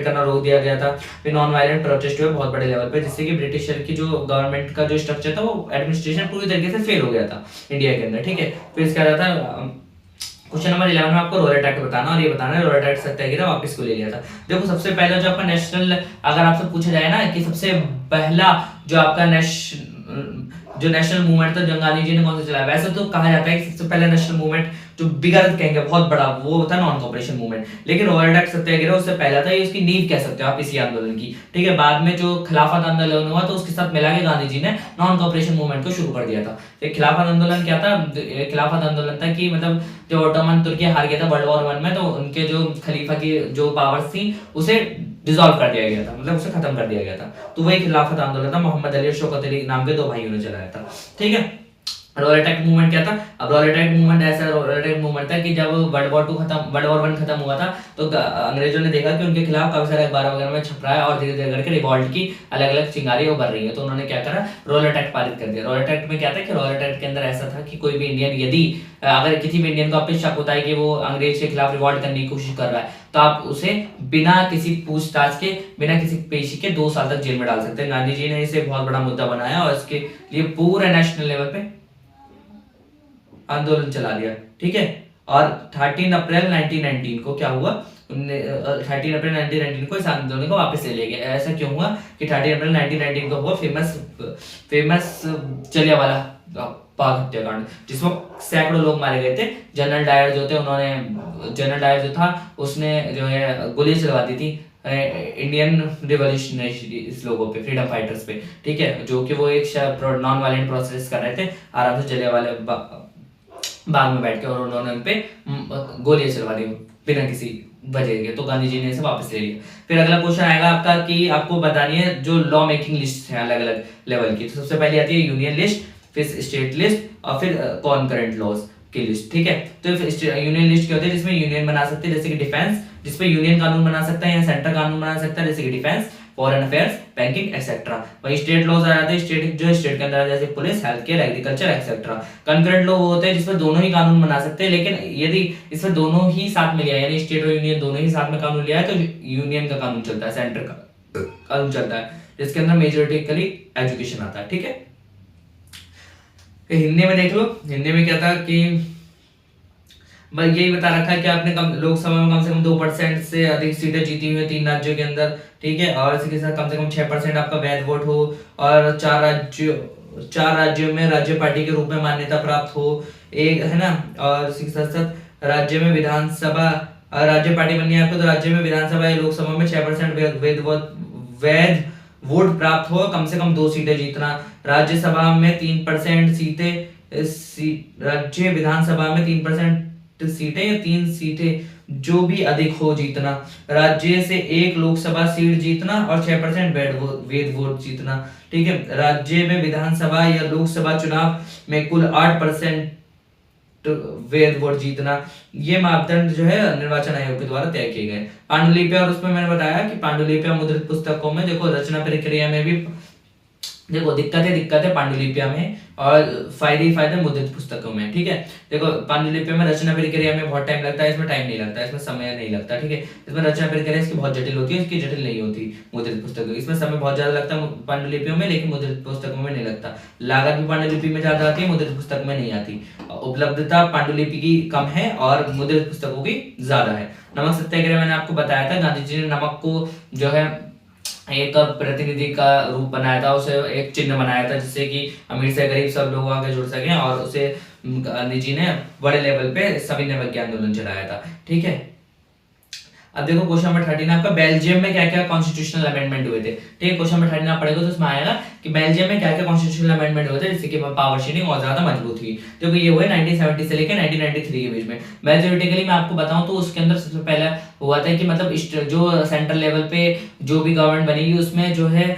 करना रोक दिया गया था। फिर नॉन वायलेंट प्रोटेस्ट हुए बहुत बड़े लेवल पे, जिससे कि ब्रिटिशर की जो गवर्नमेंट का जो स्ट्रक्चर था, वो एडमिनिस्ट्रेशन पूरी तरीके से फेल हो गया था इंडिया के अंदर। ठीक है, फिर इसका था क्वेश्चन नंबर 11 में आपको रोलेट एक्ट बताना और ये बताना है रोलेट एक्ट सत्याग्रह वापस को ले लिया था। देखो, सबसे पहला जो आपका नेशनल, अगर आपसे पूछा जाए ना कि सबसे पहला जो आपका नेशनल मूवमेंट था जो गांधी जी ने कौन सा चलाया, वैसे तो कहा जाता है कि सबसे पहला नेशनल मूवमेंट जो बिगर कहेंगे बहुत बड़ा, वो था नॉन कॉपरेशन मूवमेंट। लेकिन रोलेट एक्ट सत्याग्रह उससे पहला था, ये उसकी नींव कह सकते हो आप इसी आंदोलन की। ठीक है, बाद में जो खिलाफत आंदोलन हुआ तो उसके साथ मिला के गांधी जी ने नॉन कॉपरेशन मूवमेंट को शुरू कर दिया था। तो खिलाफत आंदोलन क्या था? खिलाफत आंदोलन था कि मतलब जो ओटोमन तुर्की हार गया था वर्ल्ड वॉर 1 में, तो उनके जो खलीफा की जो पावर्स थी उसे डिसॉल्व कर दिया गया था, मतलब उसे खत्म कर दिया गया था। तो वही खिलाफत आंदोलन था, मोहम्मद अली और शौकत अली नाम के 2 भाइयों ने चलाया था। ठीक है, रोलेट एक्ट मूवमेंट क्या था? अब रोलेट एक्ट मूवमेंट ऐसा रोलेट एक्ट मूवमेंट था कि जब वर्ल्ड वॉर 1 खत्म हुआ था तो अंग्रेजों ने देखा कि उनके खिलाफ काफी सारे अखबार वगैरह में छप रहा है और धीरे धीरे करके रिवॉल्ट की अलग अलग चिंगारियां उभर रही है। तो उन्होंने क्या करा? रोलेट एक्ट पारित कर दिया। रोलेट एक्ट में क्या था कि रोलेट एक्ट के अंदर ऐसा था कि कोई भी इंडियन, यदि अगर किसी भी इंडियन को आप पे शक होता है कि वो अंग्रेज के खिलाफ रिवॉल्ट करने की कोशिश कर रहा है, तो आप उसे बिना किसी पूछताछ के, बिना किसी पेशी के 2 साल तक जेल में डाल सकते हैं। गांधी जी ने इसे बहुत बड़ा मुद्दा बनाया और इसके लिए पूरे नेशनल लेवल पे आंदोलन चला दिया। ठीक है, और 13 अप्रैल 1919 को क्या हुआ? 13 अप्रैल 1919 को इस आंदोलन को वापस ले लिया गया। ऐसा क्यों हुआ कि 13 अप्रैल 1919 को हुआ फेमस जलियांवाला बाग हत्याकांड, जिसमें सैकड़ों लोग मारे गए थे। जनरल डायर जो था उसने जो है गोली चलवा दी थी इंडियन रिवॉल्यूशनरी लोगों पे, फ्रीडम फाइटर्स पे। ठीक है, जो कि वो एक नॉन वायलेंट प्रोसेस कर रहे थे आराम से जलियांवाला बाग में बैठ के, और उन्होंने उन पे गोलियां चलवा दी बिना किसी वजह के। तो गांधी जी ने इसे वापस ले लिया। फिर अगला क्वेश्चन आएगा आपका कि आपको बतानी है जो लॉ मेकिंग लिस्ट है अलग अलग लेवल की। तो सबसे पहले आती है यूनियन लिस्ट, फिर स्टेट लिस्ट और फिर कॉन्करेंट लॉज की लिस्ट। ठीक है, तो यूनियन लिस्ट क्या होती है? जिसमें यूनियन बना सकते हैं, जैसे कि डिफेंस, जिसपे यूनियन कानून बना सकता है या सेंटर कानून बना सकता है, जैसे कि defence, foreign affairs, banking etcetera. वही स्टेट लॉज आ जाते हैं, स्टेट के अंदर जैसे police, health care, agriculture etcetera. Concurrent law वो होते हैं जिसमें दोनों ही कानून बना सकते हैं, लेकिन यदि इसमें दोनों ही साथ में लिया, यानी स्टेट और यूनियन दोनों ही साथ में कानून लिया है, तो यूनियन का कानून चलता है, सेंटर का कानून चलता है, जिसके अंदर मेजोरिटिकली एजुकेशन आता है। ठीक है, हिंदी में देख लो। हिंदी में क्या था कि बस यही बता रखा है कि आपने लोकसभा में कम से कम 2% से अधिक सीटें जीती हुई है 3 राज्यों के अंदर। ठीक है, और इसी के साथ कम से कम 6% आपका वैध वोट हो और 4 राज्यों में राज्य पार्टी के रूप में मान्यता प्राप्त हो, एक है ना। और इसी के साथ साथ राज्य में विधानसभा, राज्य पार्टी बननी है आपको, तो राज्य में विधानसभा या लोकसभा में 6% वैध वोट प्राप्त हो, कम से कम 2 सीटें जीतना। राज्यसभा में 3% सीटें, राज्य विधानसभा में 3% सीटें या 3 सीटें जो भी अधिक हो जीतना, राज्य से 1 लोकसभा सीट जीतना और 6% वेद वोट जीतना। ठीक है, राज्य में विधानसभा या लोकसभा चुनाव में कुल 8% वेद वोट जीतना, ये मापदंड जो है निर्वाचन आयोग के द्वारा तय किए गए। पांडुलिपियां, और उसमें मैंने बताया कि पांडुलिपियां मुद्रित पुस्तकों में देखो रचना प्रक्रिया में भी देखो दिक्कतें पांडुलिपिया में और फायदे मुद्रित पुस्तकों में। ठीक है, देखो पांडुलिपिया में रचना प्रक्रिया में बहुत टाइम लगता है, इसमें टाइम नहीं लगता, इसमें समय नहीं लगता। ठीक है, इसमें रचना प्रक्रिया इसकी बहुत जटिल होती है, इसकी जटिल नहीं होती मुद्रित पुस्तकों, इसमें समय बहुत ज्यादा लगता है पांडुलिपियों में, लेकिन मुद्रित पुस्तकों में नहीं लगता। लागत भी पांडुलिपि में ज्यादा आती है, मुद्रित पुस्तक में नहीं आती। उपलब्धता पांडुलिपि की कम है और मुद्रित पुस्तकों की ज्यादा है। नमक सत्याग्रह मैंने आपको बताया था, गांधी जी ने नमक को जो है एक प्रतिनिधि का रूप बनाया था, उसे एक चिन्ह बनाया था जिससे कि अमीर से गरीब सब लोग आगे जुड़ सके, और उसे गांधी जी ने बड़े लेवल पे सविनय विज्ञान आंदोलन चलाया था। ठीक है, अब देखो क्वेश्चन नंबर 13 आपका, बेल्जियम में क्या क्या कॉन्स्टिट्यूशनल अमेंडमेंट हुए थे। ठीक है, क्वेश्चन नंबर 13 आप पढ़ेगा तो उसमें आएगा कि बेल्जियम में क्या क्या कॉन्स्टिट्यूशनल अमेंडमेंट हुए थे जिससे कि पावर शेयरिंग और ज्यादा मजबूत हुई। देखो ये हुए 1970 से लेकर 1993 के बीच में। मेजोरिटिकली मैं आपको बताऊं तो उसके अंदर सबसे पहले हुआ था कि मतलब जो सेंट्रल लेवल पे जो भी गवर्नमेंट बनेगी उसमें जो है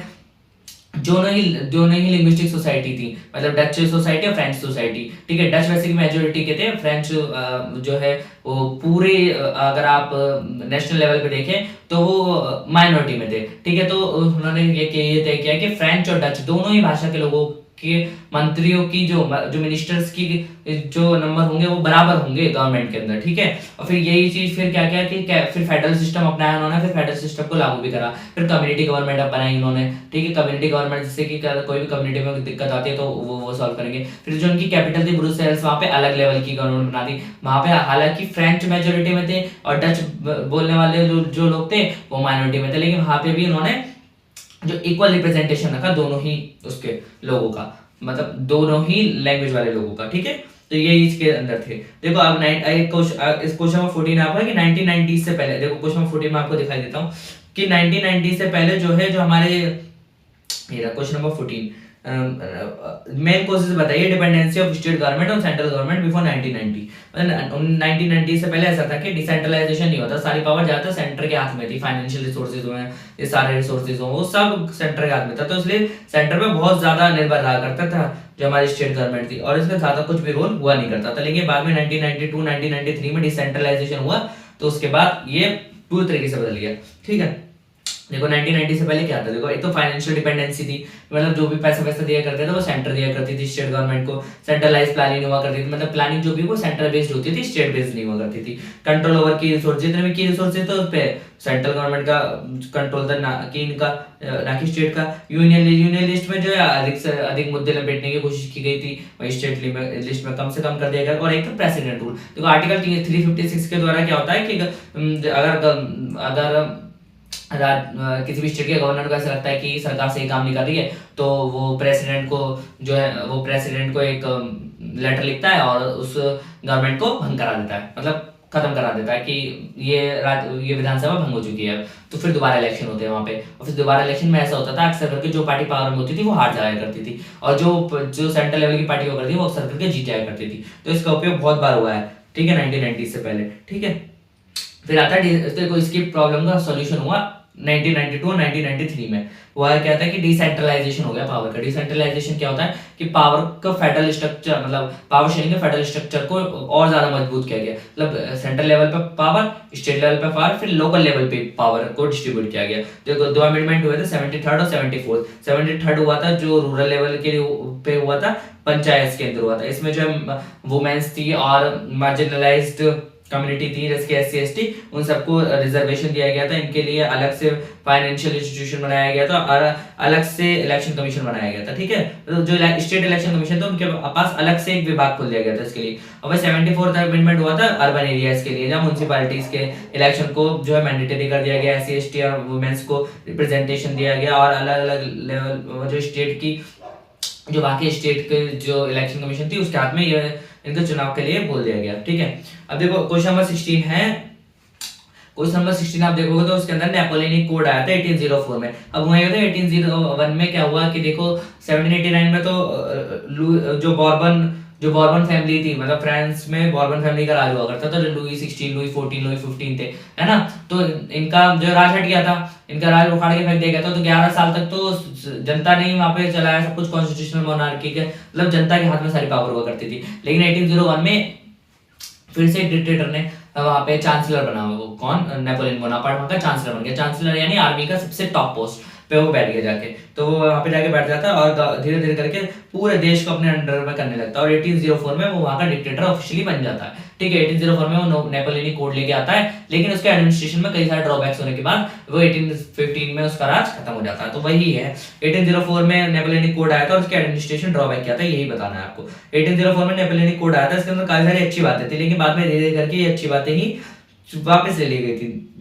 दोनों ही लिंग्विस्टिक सोसाइटी थी, मतलब डच सोसाइटी और फ्रेंच सोसाइटी। ठीक है, डच वैसे की मेजोरिटी के थे, फ्रेंच जो है वो पूरे अगर आप नेशनल लेवल पे देखें तो वो माइनॉरिटी में थे। ठीक है, तो उन्होंने ये तय किया कि फ्रेंच और डच दोनों ही भाषा के लोगों के मंत्रियों की जो मिनिस्टर्स की जो नंबर होंगे वो बराबर होंगे गवर्नमेंट के अंदर। ठीक है, और फिर यही चीज फिर क्या कि फिर फेडरल सिस्टम अपनाया उन्होंने, फिर फेडरल सिस्टम को लागू भी करा, फिर कम्युनिटी गवर्नमेंट बनाई उन्होंने। ठीक है, कम्युनिटी गवर्नमेंट जिससे कि कोई भी कम्युनिटी में दिक्कत आती है तो वो सॉल्व करेंगे। फिर जो उनकी कैपिटल थी ब्रुसेल्स, वहां पे अलग लेवल की गवर्नमेंट बना दी, वहां पे हालांकि फ्रेंच मेजोरिटी में थे और डच बोलने वाले जो लोग थे वो माइनॉरिटी में थे, लेकिन वहां पे भी उन्होंने जो इक्वल रिप्रेजेंटेशन रखा दोनों ही उसके लोगों का, मतलब दोनों ही लैंग्वेज वाले लोगों का। ठीक है, तो ये इसके अंदर थे। देखो अब इस क्वेश्चन में 14 आपका कि 1990 से पहले, देखो क्वेश्चन में 14 में आपको दिखाई देता हूँ कि 1990 से पहले जो है जो हमारे ये क्वेश्चन नंबर 14 मेन कोर्सेज बताइए डिपेंडेंसी ऑफ स्टेट गवर्नमेंट और सेंट्रल गवर्नमेंट बिफोर 1990। मतलब 1990 से पहले ऐसा था कि डिसेंट्रलाइजेशन नहीं होता, सारी पावर ज्यादातर सेंटर के हाथ में थी, फाइनेंशियल रिसोर्सेज हो, ये सारे रिसोर्सेज हो, वो सब सेंटर के हाथ में था, तो इसलिए सेंटर पे बहुत ज्यादा निर्भर रहा करता था जो हमारी स्टेट गवर्नमेंट थी, और इसका ज्यादा कुछ भी रोल हुआ नहीं करता था। लेकिन बाद में 1992 1993 में डिसेंट्रलाइजेशन हुआ तो उसके बाद ये पूरी तरीके से बदल गया। ठीक है, देखो 1990 से पहले क्या था, देखो एक तो फाइनेंशियल डिपेंडेंसी थी, मतलब जो भी पैसा दिया करते थे वो सेंटर दिया करती थी स्टेट गवर्नमेंट को, सेंट्रलाइज प्लानिंग हुआ करती थी, मतलब प्लानिंग जो भी वो सेंटर बेस्ड होती थी, स्टेट बेस्ड नहीं हुआ करती थी। कंट्रोल ओवर की रिसोर्स, जितने भी की रिसोर्सेज थे उस पे सेंट्रल गवर्नमेंट का कंट्रोल था, ना कि स्टेट का। यूनियन लिस्ट में जो है अधिक से अधिक मुद्दे लपेटने की कोशिश की गई थी, वही स्टेट लिस्ट में कम से कम कर दिया गया। और एक तो प्रेसिडेंट रूल, देखो आर्टिकल 356 के द्वारा क्या होता है कि अगर किसी भी स्टेट के गवर्नर को ऐसा लगता है कि सरकार सही काम नहीं कर रही है तो वो प्रेसिडेंट को एक लेटर लिखता है और उस गवर्नमेंट को भंग करा देता है, मतलब खत्म करा देता है कि ये विधानसभा भंग हो चुकी है। तो फिर दोबारा इलेक्शन होते हैं वहां पे, और फिर दोबारा इलेक्शन में ऐसा होता था अक्सर करके जो पार्टी पावर में होती थी वो हार जाया करती थी, और जो सेंट्रल लेवल की पार्टी होकर थी वो अक्सर करके जीत जाया करती थी। तो इसका उपयोग बहुत बार हुआ है। ठीक है, 1990 से पहले। ठीक है, फिर आता है इसकी प्रॉब्लम का सॉल्यूशन हुआ 1992 और 1993 में। वो क्या था कि डिसेंट्रलाइजेशन हो गया पावर का। डिसेंट्रलाइजेशन क्या होता है कि पावर का फेडरल स्ट्रक्चर, मतलब पावर शेयरिंग के फेडरल स्ट्रक्चर को और ज्यादा मजबूत किया गया, मतलब सेंट्रल लेवल पे पावर, स्टेट लेवल पे पावर, फिर लोकल लेवल पे पावर को डिस्ट्रीब्यूट किया गया। तो दो अमेंडमेंट हुए थे, 73rd और 74th। 73rd हुआ था जो रूरल लेवल के पे हुआ था, पंचायत के अंदर हुआ था। इसमें जो वुमेन्स थी और मार्जिनलाइज्ड कम्युनिटी थी जैसे एससी एसटी, उन सबको रिजर्वेशन दिया गया था, इनके लिए अलग से फाइनेंशियल इंस्टीट्यूशन बनाया गया था और अलग से इलेक्शन कमीशन बनाया गया था। ठीक है, तो जो स्टेट इलेक्शन कमीशन था उनके पास अलग से एक विभाग खोल दिया गया था इसके लिए। और 74th अमेंडमेंट हुआ था अर्बन एरियाज के लिए, जहाँ म्युनिसिपैलिटीज के इलेक्शन को जो है मैंडेटरी कर दिया गया, एससी एसटी और वुमेन्स को रिप्रेजेंटेशन दिया गया, और अलग अलग लेवल जो स्टेट की जो बाकी स्टेट के जो इलेक्शन कमीशन थी उसके हाथ में ये इनके चुनाव के लिए बोल दिया गया। ठीक है, अब देखो क्वेश्चन नंबर 16 है। क्वेश्चन नंबर 16 आप देखोगे तो उसके अंदर नेपोलियनिक कोड आया था 1804 में। अब वही होता है 1801 में क्या हुआ कि देखो 1789 में तो जो बॉर्बन जो बॉर्बन फैमिली थी, मतलब फ्रांस में बॉर्बन फैमिली का राज हुआ करता था, जो लुई 16, लुई 14, लुई 15 थे, है ना। तो इनका जो राज हट गया था, इनका राज उखाड़ के फेंक दिया गया था। तो 11 साल तक तो जनता ने वहां पे चलाया सब कुछ, कॉन्स्टिट्यूशनल मोनार्की के, मतलब जनता के हाथ में सारी पावर हुआ करती थी। लेकिन 1801 में फिर से एक डिक्टेटर ने वहां पे चांसलर बना, वो कौन, नेपोलियन बोनापार्ट वहां का चांसलर बन गया। चांसलर यानी आर्मी का सबसे टॉप पोस्ट पे वो बैठ गया जाके। तो वो वहां पे जाके बैठ जाता है और धीरे धीरे करके पूरे देश को अपने अंडर में करने लगता है। और 1804 में वो वहां का डिक्टेटर ऑफिशियली बन जाता है, ठीक है। 1804 में वो नेपोलियनी कोड लेके आता है, लेकिन उसके एडमिनिस्ट्रेशन में कई सारे ड्रॉबैक्स होने के बाद वो 1815 में उसका राज खत्म हो जाता है। तो वही है, 1804 में नेपोलियनी कोड आया था और उसके एडमिनिस्ट्रेशन ड्रॉबैक क्या था यही बताना है आपको। 1804 में नेपोलियनी कोड आया था, इसके अंदर काफी सारी अच्छी बातें थी, लेकिन बाद में धीरे धीरे करके ये अच्छी बातें ही वापस ले ली गई थी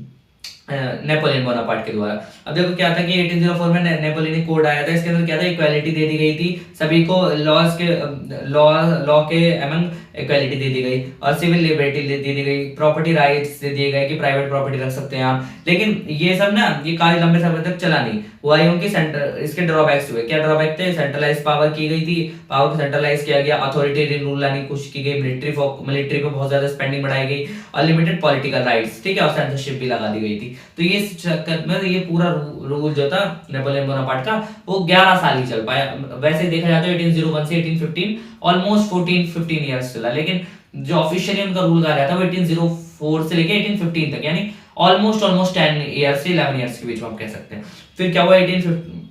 नेपोलियन बोनापार्ट के द्वारा। अब देखो क्या था कि 1804 में नेपोलियन कोड आया था, इसके अंदर क्या था, इक्वालिटी दे दी गई थी सभी को, लॉ के अमंग इक्वालिटी दे दी गई, और सिविल लिबर्टी दे दी गई, प्रॉपर्टी राइट्स दे दिए गए कि प्राइवेट प्रॉपर्टी रख सकते हैं आप। लेकिन ये सब ना ये काफी लंबे समय तक चला नहीं हुआ, क्योंकि सेंटर इसके ड्रॉबैक्स हुए। क्या ड्रॉबैक थे, सेंट्रलाइज पावर की गई थी, पावर को सेंट्रलाइज किया गया, अथॉरिटेरियन रूल लाने की कोशिश की गई, मिलिट्री पे बहुत ज्यादा स्पेंडिंग बढ़ाई गई, अनलिमिटेड पॉलिटिकल राइट्स, ठीक है, और सेंसरशिप भी लगा दी गई थी। तो ये चक्कर में ये पूरा रूल जो था नेपोलियन बोनापार्ट का वो 11 साल ही चल पाया। वैसे देखा जाता है 1801 से 1815 ऑलमोस्ट 14-15 ईयर्स चला, लेकिन जो ऑफिशियली उनका रूल कहा गया था वो 1804 से लेके 1815 तक, यानी ऑलमोस्ट 10 ईयर्स से 11 ईयर्स के बीच में आप कह सकते हैं। फिर क्या हुआ 1815,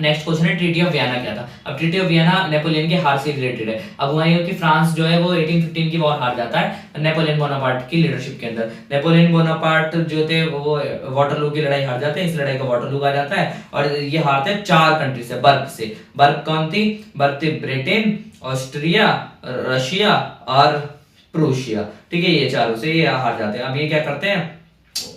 नेक्स्ट क्वेश्चन है ट्रीटी ऑफ वियना क्या था। अब ट्रीटी ऑफ वियना नेपोलियन की हार से रिलेटेड है। अब हुआ ये कि फ्रांस जो है वो 1815 की वॉर हार जाता है नेपोलियन बोनापार्ट की लीडरशिप के अंदर। नेपोलियन बोनापार्ट जो थे वो वाटरलू की लड़ाई हार जाते हैं, इस लड़ाई को वाटरलू कहा जाता है, और ये हारते हैं 4 कंट्री से, बर्ग से। बर्ग कौन थी, बर्ग थी ब्रिटेन, ऑस्ट्रिया, रशिया और प्रूशिया, ठीक है, ये चारों से ये हार जाते हैं। अब ये क्या करते हैं,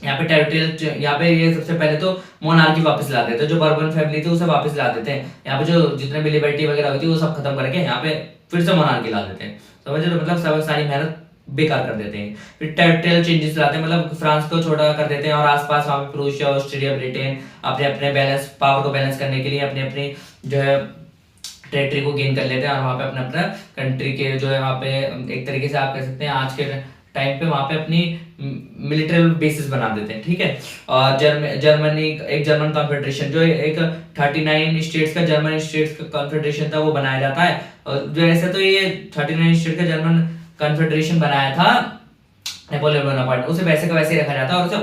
यहाँ पे टेरिटोरियल, यहाँ पे ये सबसे पहले तो मोनार्की वापस ला देते हैं, जो बर्बन फैमिली थी उसे वापस ला देते हैं। यहाँ पे जो जितने भी लिबर्टी वगैरह हुई थी वो सब खत्म करके यहाँ पे फिर से मोनार्की ला देते हैं, समझ रहे हो, मतलब सब सारी मेहनत बेकार कर देते हैं। फिर टेरिटोरियल चेंजेस लाते हैं, मतलब फ्रांस को छोटा कर देते हैं, और आसपास वहाँ पे प्रूशिया, ऑस्ट्रेलिया, ब्रिटेन अपने अपने बैलेंस, पावर को बैलेंस करने के लिए अपने अपने जो है टेरिटरी को गेन कर लेते हैं, और वहाँ पे अपना अपना कंट्री के जो है वहाँ पे एक तरीके से आप कह सकते हैं आज के टाइम पे वहाँ पे अपनी मिलिट्री बेसिस बना देते हैं, ठीक है। और जर्मनी, एक जर्मन कॉन्फेडरेशन जो एक 39 स्टेट्स का जर्मन स्टेट्स का कॉन्फेडरेशन था वो बनाया जाता है। और जो ऐसे तो ये 39 स्टेट का जर्मन कॉन्फेडरेशन बनाया था नेपोलियन बोनापार्ट, उसे वैसे का वैसे ही रखा जाता है, और उसे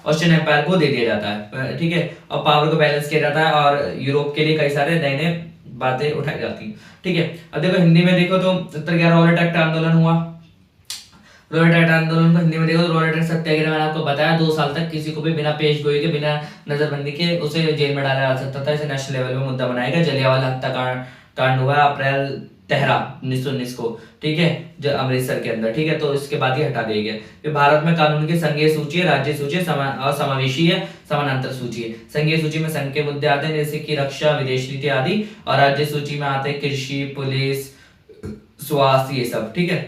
ऑस्ट्रियन एम्पायर को दे दिया जाता है, ठीक है, और पावर को बैलेंस किया जाता है, और यूरोप के लिए कई सारे नए नए बातें उठाई जाती, ठीक है। अब देखो हिंदी में देखो तो 70-11 रॉलेट एक्ट आंदोलन हुआ। रॉलेट एक्ट आंदोलन को हिंदी में देखो तो रॉलेट एक्ट सत्याग्रह, मैंने आपको बताया 2 साल तक किसी को भी बिना पेश गोई के, बिना नजरबंदी के उसे जेल में डाला जा सकता था। इसे नेशनल लेवल पे मुद्दा बनाया गया। जलियांवाला हत्याकांड कांड हुआ अप्रैल 1919 को, ठीक है, जो अमृतसर के अंदर, ठीक है। तो इसके बाद ही हटा दिया गया। फिर भारत में कानून की संघीय सूची है, राज्य सूची है, और समावेशी है, समानांतर सूची है। संघीय सूची में संघ के मुद्दे आते हैं जैसे कि रक्षा, विदेश नीति आदि, और राज्य सूची में आते हैं कृषि, पुलिस, स्वास्थ्य, ये सब, ठीक है।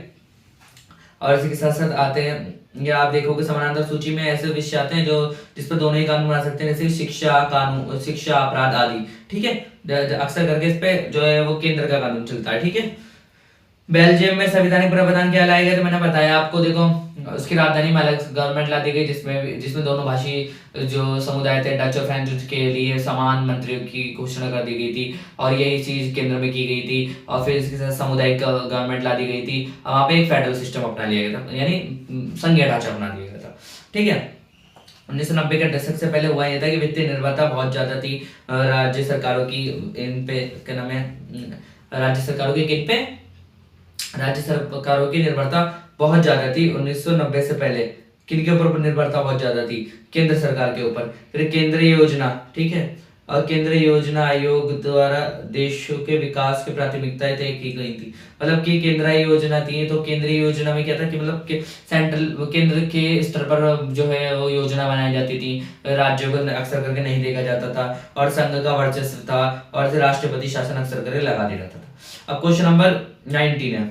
और इसी के साथ साथ आते हैं, या आप देखोगे समानांतर सूची में ऐसे विषय आते हैं जो जिस पर दोनों ही कानून बना सकते हैं, जैसे शिक्षा कानून, शिक्षा, अपराध आदि, ठीक है। अक्सर करके इस पे जो है वो केंद्र का कानून चलता है, ठीक है। बेल्जियम में संवैधानिक प्रावधान क्या लाए गए, तो मैंने बताया आपको, देखो उसकी राजधानी में अलग गवर्नमेंट ला दी गई, जिसमें दोनों भाषी जो समुदाय थे डच और फ्रेंच के लिए समान मंत्रियों की घोषणा कर दी गई थी, और यही चीज केंद्र में की गई थी। और फिर इसके साथ सामुदायिक गवर्नमेंट ला दी गई थी, वहां पे एक फेडरल सिस्टम अपना लिया गया था, यानी संघीय ढांचा अपना लिया गया था, ठीक है। 1990 के दशक से पहले हुआ यह था कि वित्तीय निर्भरता बहुत ज्यादा थी राज्य सरकारों की, इन पे क्या नाम है, राज्य सरकारों की किन पे, राज्य सरकारों की निर्भरता बहुत ज्यादा थी 1990 से पहले। किनके ऊपर निर्भरता बहुत ज्यादा थी, केंद्र सरकार के ऊपर। फिर केंद्रीय योजना, ठीक है, और केंद्रीय योजना आयोग द्वारा देशों के विकास की प्राथमिकताएं तय की गई थी, मतलब कि केंद्रीय योजना थी। तो केंद्रीय योजना में क्या था कि मतलब सेंट्रल, केंद्र के स्तर पर जो है वो योजना बनाई जाती थी, राज्यों को अक्सर करके नहीं देखा जाता था, और संघ का वर्चस्व था, और राष्ट्रपति शासन अक्सर करके लगा दिया जाता था। अब क्वेश्चन नंबर 19 है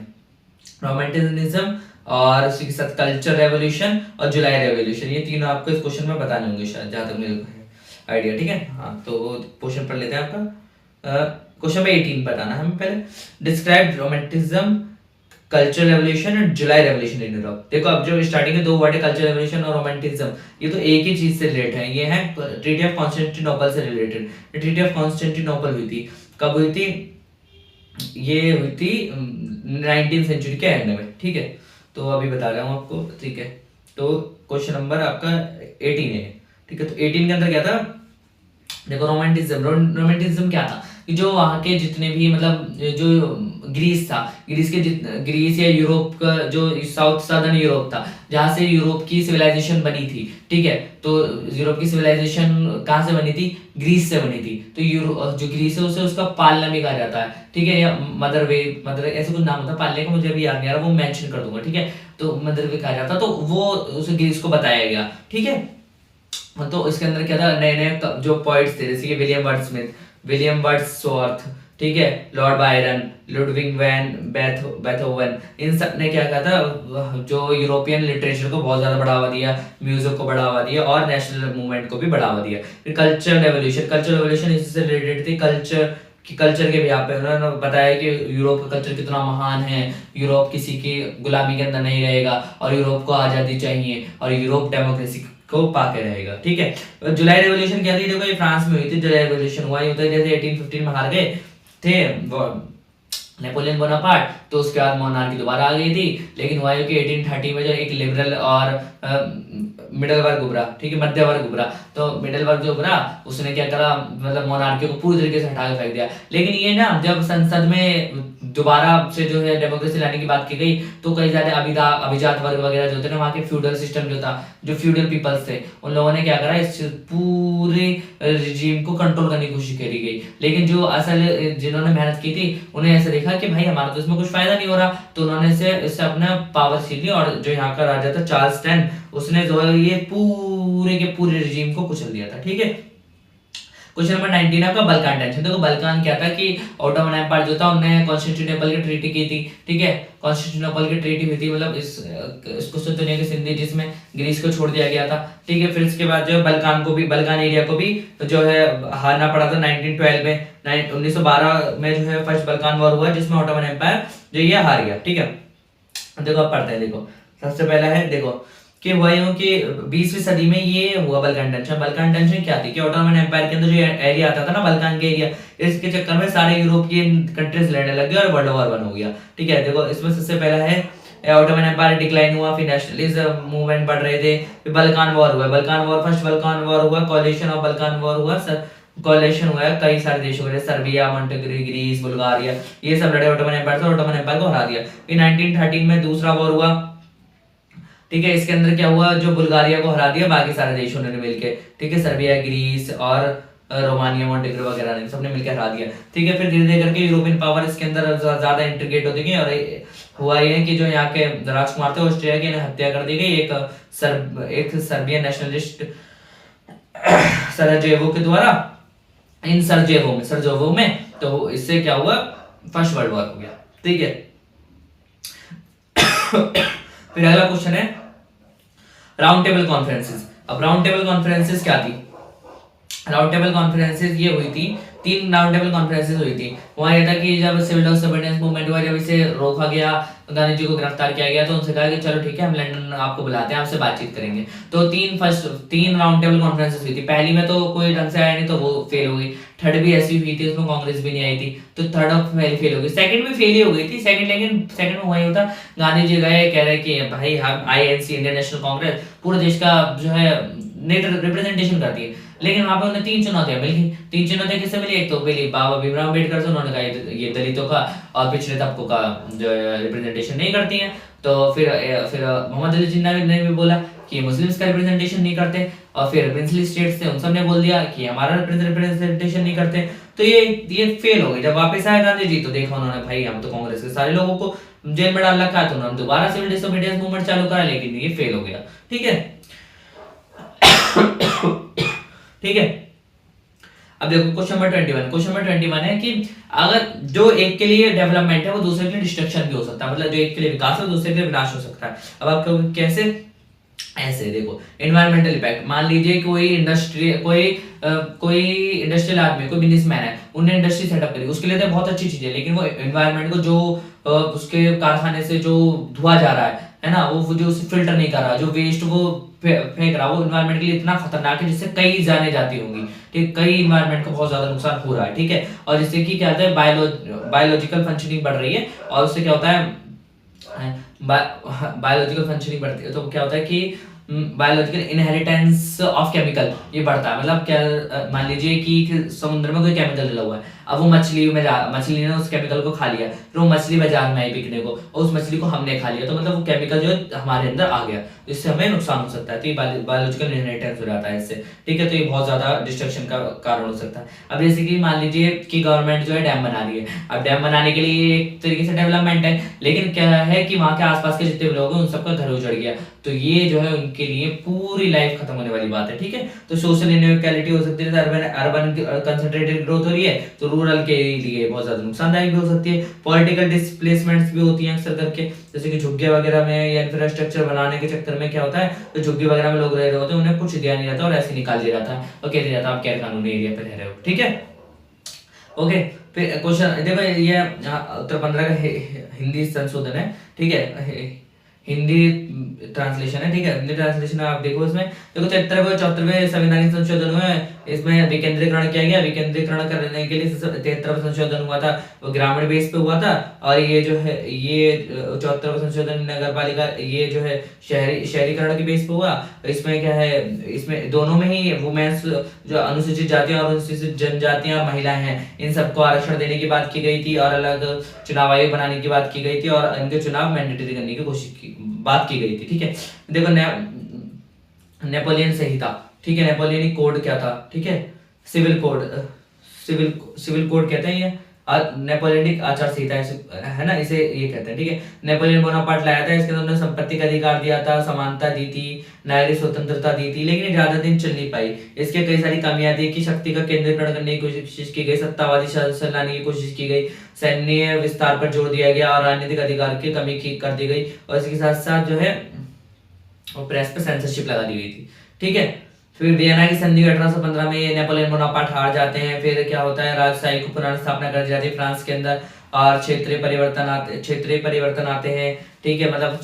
रोमांटिसिज्म, और उसी के साथ कल्चर रेवोल्यूशन और जुलाई रेवोल्यूशन, ये तीनों आपको इस क्वेश्चन में बताने होंगे शायद, जहां तक मुझे आइडिया, ठीक है। हाँ, तो क्वेश्चन पढ़ लेते हैं आपका। क्वेश्चन नंबर 18 बताना हमें पहले, describe romanticism, cultural revolution and July revolution in Europe. देखो अब जो स्टार्टिंग के दो वर्ड है कल्चरल रेवोल्यूशन और रोमांटिज्म, ये तो एक ही चीज से रिलेटेड है, ये है ट्रीटी ऑफ कॉन्स्टेंटिनोपल से रिलेटेड। ट्रीटी ऑफ कॉन्स्टेंटिनोपल हुई थी, कब हुई थी? ये हुई थी 19th सेंचुरी के एंड में, ठीक है। तो अभी बता रहा हूँ आपको, ठीक है। तो क्वेश्चन नंबर आपका 18 है, ठीक है। तो 18 के अंदर क्या था, देखो रोमांटिज्म क्या था कि जो वहाँ के जितने भी मतलब जो ग्रीस था, ग्रीस या यूरोप का जो साउदर्न यूरोप था, जहाँ से यूरोप की सिविलाइजेशन बनी थी, ठीक है। तो यूरोप की सिविलाइजेशन कहाँ से बनी थी? ग्रीस से बनी थी। तो जो ग्रीस है उसे उसका पालना भी कहा जाता है, ठीक है, या मदर ऐसे कुछ नाम होता है पालने का, मुझे भी याद नहीं आ रहा, वो मेंशन कर दूंगा, ठीक है। तो मदर वे कहा जाता, तो वो उसे ग्रीस को बताया गया, ठीक है। तो इसके अंदर क्या था, नए नए जो पॉइंट्स थे, जैसे कि विलियम वर्ड्सवर्थ, विलियम वर्ड्सवर्थ, ठीक है, Lord Byron, Ludwig van Beethoven, इन सब ने क्या कहा था, जो यूरोपियन लिटरेचर को बहुत ज्यादा बढ़ावा दिया, म्यूजिक को बढ़ावा दिया और नेशनल मूवमेंट को भी बढ़ावा दिया। फिर कल्चर रेवोल्यूशन इससे रिलेटेड थी, कल्चर के भी यहाँ पे उन्होंने बताया कि यूरोप का कल्चर कितना महान है, यूरोप किसी की गुलामी के अंदर नहीं रहेगा और यूरोप को आजादी चाहिए और यूरोप डेमोक्रेसी को पाके रहेगा, ठीक है। जुलाई रेवोल्यूशन क्या थी, देखो ये फ्रांस में हुई थी। जुलाई रेवोल्यूशन हुआ ये होता है जैसे 1815 में हार गए थे नेपोलियन बोनापार्ट, तो उसके बाद मोनार्की दोबारा आ गई थी। लेकिन हुआ कि 1830 में जो एक लिबरल और मिडल वर्ग उभरा, ठीक है, मध्य वर्ग उभरा। तो मिडल वर्ग जो उभरा उसने क्या करा, मतलब मोनार्की को पूरी तरीके से हटा के फेंक दिया। लेकिन ये ना जब संसद में दोबारा से जो है डेमोक्रेसी लाने की बात की गई, तो कई ज्यादा अभिजात वर्ग वगैरह जो थे ना, वहाँ के फ्यूडल सिस्टम जो था, जो फ्यूडल पीपल्स थे, उन लोगों ने क्या करा, इस पूरे रिजीम को कंट्रोल करने की कोशिश करी गई। लेकिन जो असल जिन्होंने मेहनत की थी, उन्हें ऐसा देखा कि भाई हमारा तो इसमें कुछ फायदा नहीं हो रहा, तो उन्होंने इससे अपना पावर छीन ली। और जो यहाँ का राजा था चार्ल्स 10, उसने जो है ये पूरे के पूरे रिजीम को कुचल दिया था, ठीक है। क्वेश्चन नंबर 19 आपका बल्कान टेंशन। देखो बल्कान क्या था कि ऑटोमन एम्पायर जो था उन्होंने कॉन्स्टेंटिनोपल की ट्रीटी की थी, ठीक है। कॉन्स्टेंटिनोपल की ट्रीटी हुई थी, मतलब इसको दुनिया की सिंधी, जिसमें ग्रीस को छोड़ दिया गया था, ठीक है। फिर इसके बाद जो है बल्कान एरिया को भी जो है हारना पड़ा था 1912 में। 1912 में जो है फर्स्ट बल्कान वॉर हुआ, जिसमें ऑटोमन एम्पायर जो ये हार गया, ठीक है। देखो अब पढ़ते हैं, देखो सबसे पहला है, देखो कि हुआ यूं कि 20वीं सदी में ये हुआ बल्कान टेंशन क्या थी कि ऑटोमन एम्पायर के अंदर जो एरिया आता था ना, बल्कान के एरिया, इसके चक्कर में सारे यूरोपियन कंट्रीज लड़ने लग गए और वर्ल्ड वॉर 1 हो गया, ठीक है। देखो इसमें सबसे पहला है ऑटोमन एम्पायर डिक्लाइन हुआ, फिर नेशनलिज्म मूवमेंट बढ़ रहे थे, फिर बल्कान वॉर हुआ, फर्स्ट बल्कान वॉर हुआ, कॉलिशन ऑफ बल्कान वॉर हुआ, कॉलिशन हुआ है कई सारे देशों के, सर्बिया, मोंटेनेग्रो, ग्रीस, बुल्गारिया, ये सब लड़े ऑटोमन एम्पायर से, ऑटोमन एम्पायर को हरा दिया। फिर 1913 में दूसरा वॉर हुआ, ठीक है। इसके अंदर क्या हुआ, जो बुल्गारिया को हरा दिया बाकी सारे देशों ने मिलकर, ठीक है, सर्बिया, ग्रीस और रोमानिया, मोंटेनेग्रो वगैरह ने सबने मिलकर हरा दिया, ठीक है। फिर धीरे धीरे करके यूरोपियन पावर इसके अंदर ज्यादा इंटीग्रेट होती गई और हुआ ये कि जो यहाँ के राजकुमार थे ऑस्ट्रिया की, इन्हें हत्या कर दी गई एक सर्बियन नेशनलिस्ट सराजेवो के द्वारा, इन सरजेवो में। तो इससे क्या हुआ, फर्स्ट वर्ल्ड वॉर हो गया, ठीक है। फिर अगला क्वेश्चन है राउंड टेबल कॉन्फ्रेंसेस। अब राउंड टेबल कॉन्फ्रेंसेस क्या थी, राउंड टेबल कॉन्फ्रेंसेस ये हुई थी, 3 राउंड टेबल कॉन्फ्रेंसेस हुई थी। वहां ये था कि जब सिविल डिसोबीडियंस मूवमेंट हुआ, जब इसे रोका गया, गांधी जी को गिरफ्तार किया गया, तो उनसे कहा कि चलो ठीक है, हम लंदन आपको बुलाते हैं, आपसे बातचीत करेंगे। तो 3 राउंड टेबल कॉन्फ्रेंसेस हुई थी। पहली में तो कोई ढंग से आया नहीं, तो वो फेल हो गई। थर्ड भी ऐसी हुई थी, उसमें कांग्रेस भी नहीं आई थी, तो थर्ड ऑफ फेल हो गई। सेकंड भी फेल ही हो गई थी, लेकिन सेकंड में वही होता, गांधी जी गए, कह रहे कि भाई हम INC, इंडियन नेशनल कांग्रेस, पूरे देश का जो है रिप्रेजेंटेशन करती है। लेकिन वहां पे उन्हें 3 चुनौतियां मिली। 3 चुनौतियां किससे मिली, एक तो मिली बाबा भीमराव अम्बेडकर से, उन्होंने कहा ये दलितों का और पिछड़े तबकों का जो रिप्रेजेंटेशन नहीं करती है। तो फिर मोहम्मद अली जिन्ना ने भी बोला कि मुस्लिम्स का रिप्रेजेंटेशन नहीं करते, और फिर प्रिंसली स्टेट्स थे, उन सब ने बोल दिया कि हमारा रिप्रेजेंटेशन नहीं करते। तो ये फेल हो गई। जब वापस आए गांधी जी, तो देखा उन्होंने भाई हम तो कांग्रेस के सारे लोगों को जेल में डाल रखा है, तो उन्होंने दोबारा सिविल डिसोबीडियंस मूवमेंट चालू करा, लेकिन ये फेल हो गया, ठीक है। ठीक है। अब देखो क्वेश्चन नंबर 21 है कि अगर जो एक के लिए डेवलपमेंट है वो दूसरे के लिए डिस्ट्रक्शन भी हो सकता है, मतलब जो एक के लिए विकास है वो दूसरे के लिए विनाश हो सकता है। अब आपको कैसे, ऐसे देखो, एनवायरमेंटल इम्पैक्ट, मान लीजिए कोई इंडस्ट्रियल आदमी, कोई बिजनेसमैन है, उन्हें इंडस्ट्री सेटअप करी, उसके लिए तो बहुत अच्छी चीज है, लेकिन वो एनवायरमेंट को जो उसके कारखाने से जो धुआं जा रहा है ना, वो जो उसे फिल्टर नहीं कर रहा, जो वेस्ट वो फेंक रहा, वो एनवायरमेंट के लिए इतना खतरनाक है जिससे कई जाने जाती होंगी, ठीक, कई एनवायरमेंट को बहुत ज्यादा नुकसान हो रहा है, ठीक है। और जिससे कि क्या होता है, बायोलॉजिकल फंक्शनिंग बढ़ रही है, और उससे क्या होता है, बायोलॉजिकल फंक्शनिंग बढ़ती है, तो क्या होता है कि बायोलॉजिकल इनहेरिटेंस ऑफ केमिकल ये बढ़ता है। मतलब क्या, मान लीजिए कि समुद्र में कोई केमिकल डला हुआ है, अब वो मछली ने उस केमिकल को खा लिया, फिर वो मछली बाजार में आई बिकने को, और उस मछली को हमने खा लिया, तो मतलब वो केमिकल जो है हमारे अंदर आ गया, इससे हमें नुकसान हो सकता है, तो ये बायोलॉजिकल इनहेरिटेंस हो जाता है इससे, ठीक है। तो ये बहुत ज्यादा डिस्ट्रक्शन का कारण हो सकता है। अब जैसे कि मान लीजिए कि गवर्नमेंट जो है डैम बना रही है, अब डैम बनाने के लिए एक तरीके से डेवलपमेंट है, लेकिन क्या है कि वहां के आसपास के जितने भी लोग हैं उन सबका घर उजड़ गया, तो ये जो है उनके लिए पूरी लाइफ खत्म होने वाली बात है, ठीक है। तो सोशल इनइक्वालिटी हो सकती है, अर्बन कंसंट्रेटेड ग्रोथ हो रही है, तो रूरल के लिए बहुत ज्यादा नुकसानदायक भी हो सकती है। पॉलिटिकल डिस्प्लेसमेंट्स भी होती हैं अक्सर करके, जैसे कि झुग्गियां वगैरह में या इंफ्रास्ट्रक्चर बनाने के चक्कर में क्या होता है, तो झुग्गी वगैरह में लोग रह रहे होते हैं, उन्हें कुछ दिया नहीं जाता और ऐसे निकाल दिया जाता है और कह दिया जाता है आप गैर कानूनी एरिया पे रह रहे हो, ठीक है। ओके, फिर क्वेश्चन देखो, ये उत्तर 15 का हिंदी संशोधन है, ठीक है, हिंदी ट्रांसलेशन है, ठीक है। हिंदी ट्रांसलेशन आप देखो, इसमें देखो 73वें 74वें संवैधानिक संशोधन हुए, इसमें विकेंद्रीकरण किया गया। विकेंद्रीकरण करने के लिए 73वां संशोधन हुआ था, वो ग्रामीण बेस पे हुआ था, और ये जो है ये 74वां संशोधन नगर पालिका, ये जो है शहरीकरण के बेस पे हुआ। इसमें क्या है, इसमें दोनों में ही वुमेन्स, जो अनुसूचित जातियां और अनुसूचित जनजातियां महिलाएं हैं, इन सबको आरक्षण देने की बात की गई थी, और अलग चुनाव आयोग बनाने की बात की गई थी, और इनके चुनाव मैंडेटरी करने की बात की गई थी, ठीक है। देखो नेपोलियन संहिता, ठीक है, नेपोलियन कोड क्या था, ठीक है, सिविल कोड, सिविल कोड कहते हैं ये, नेपोलियनिक आचार संहिता है ना, इसे ये कहते हैं, ठीक है। नेपोलियन बोनापार्ट लाया था, इसके अंदर उन्होंने संपत्ति का अधिकार दिया था, समानता दी थी, नागरिक स्वतंत्रता दी थी, लेकिन ये ज्यादा दिन चल नहीं पाई। इसके कई सारी कमियां थी कि शक्ति का केंद्रीकरण करने की कोशिश की गई, सत्तावादी शासन लाने की कोशिश की गई, सैन्य विस्तार पर जोर दिया गया, और राजनीतिक अधिकार की कमी कर दी गई, और इसके साथ साथ जो है प्रेस पे सेंसरशिप लगा दी गई थी, ठीक है। फिर वियना की संधि 1815 में नेपोलियन बोनापार्ट हार जाते हैं, फिर क्या होता है, राजशाही को पुनर्स्थापना कर दी जाती है फ्रांस के अंदर, और क्षेत्रीय परिवर्तन आते हैं, ठीक है। मतलब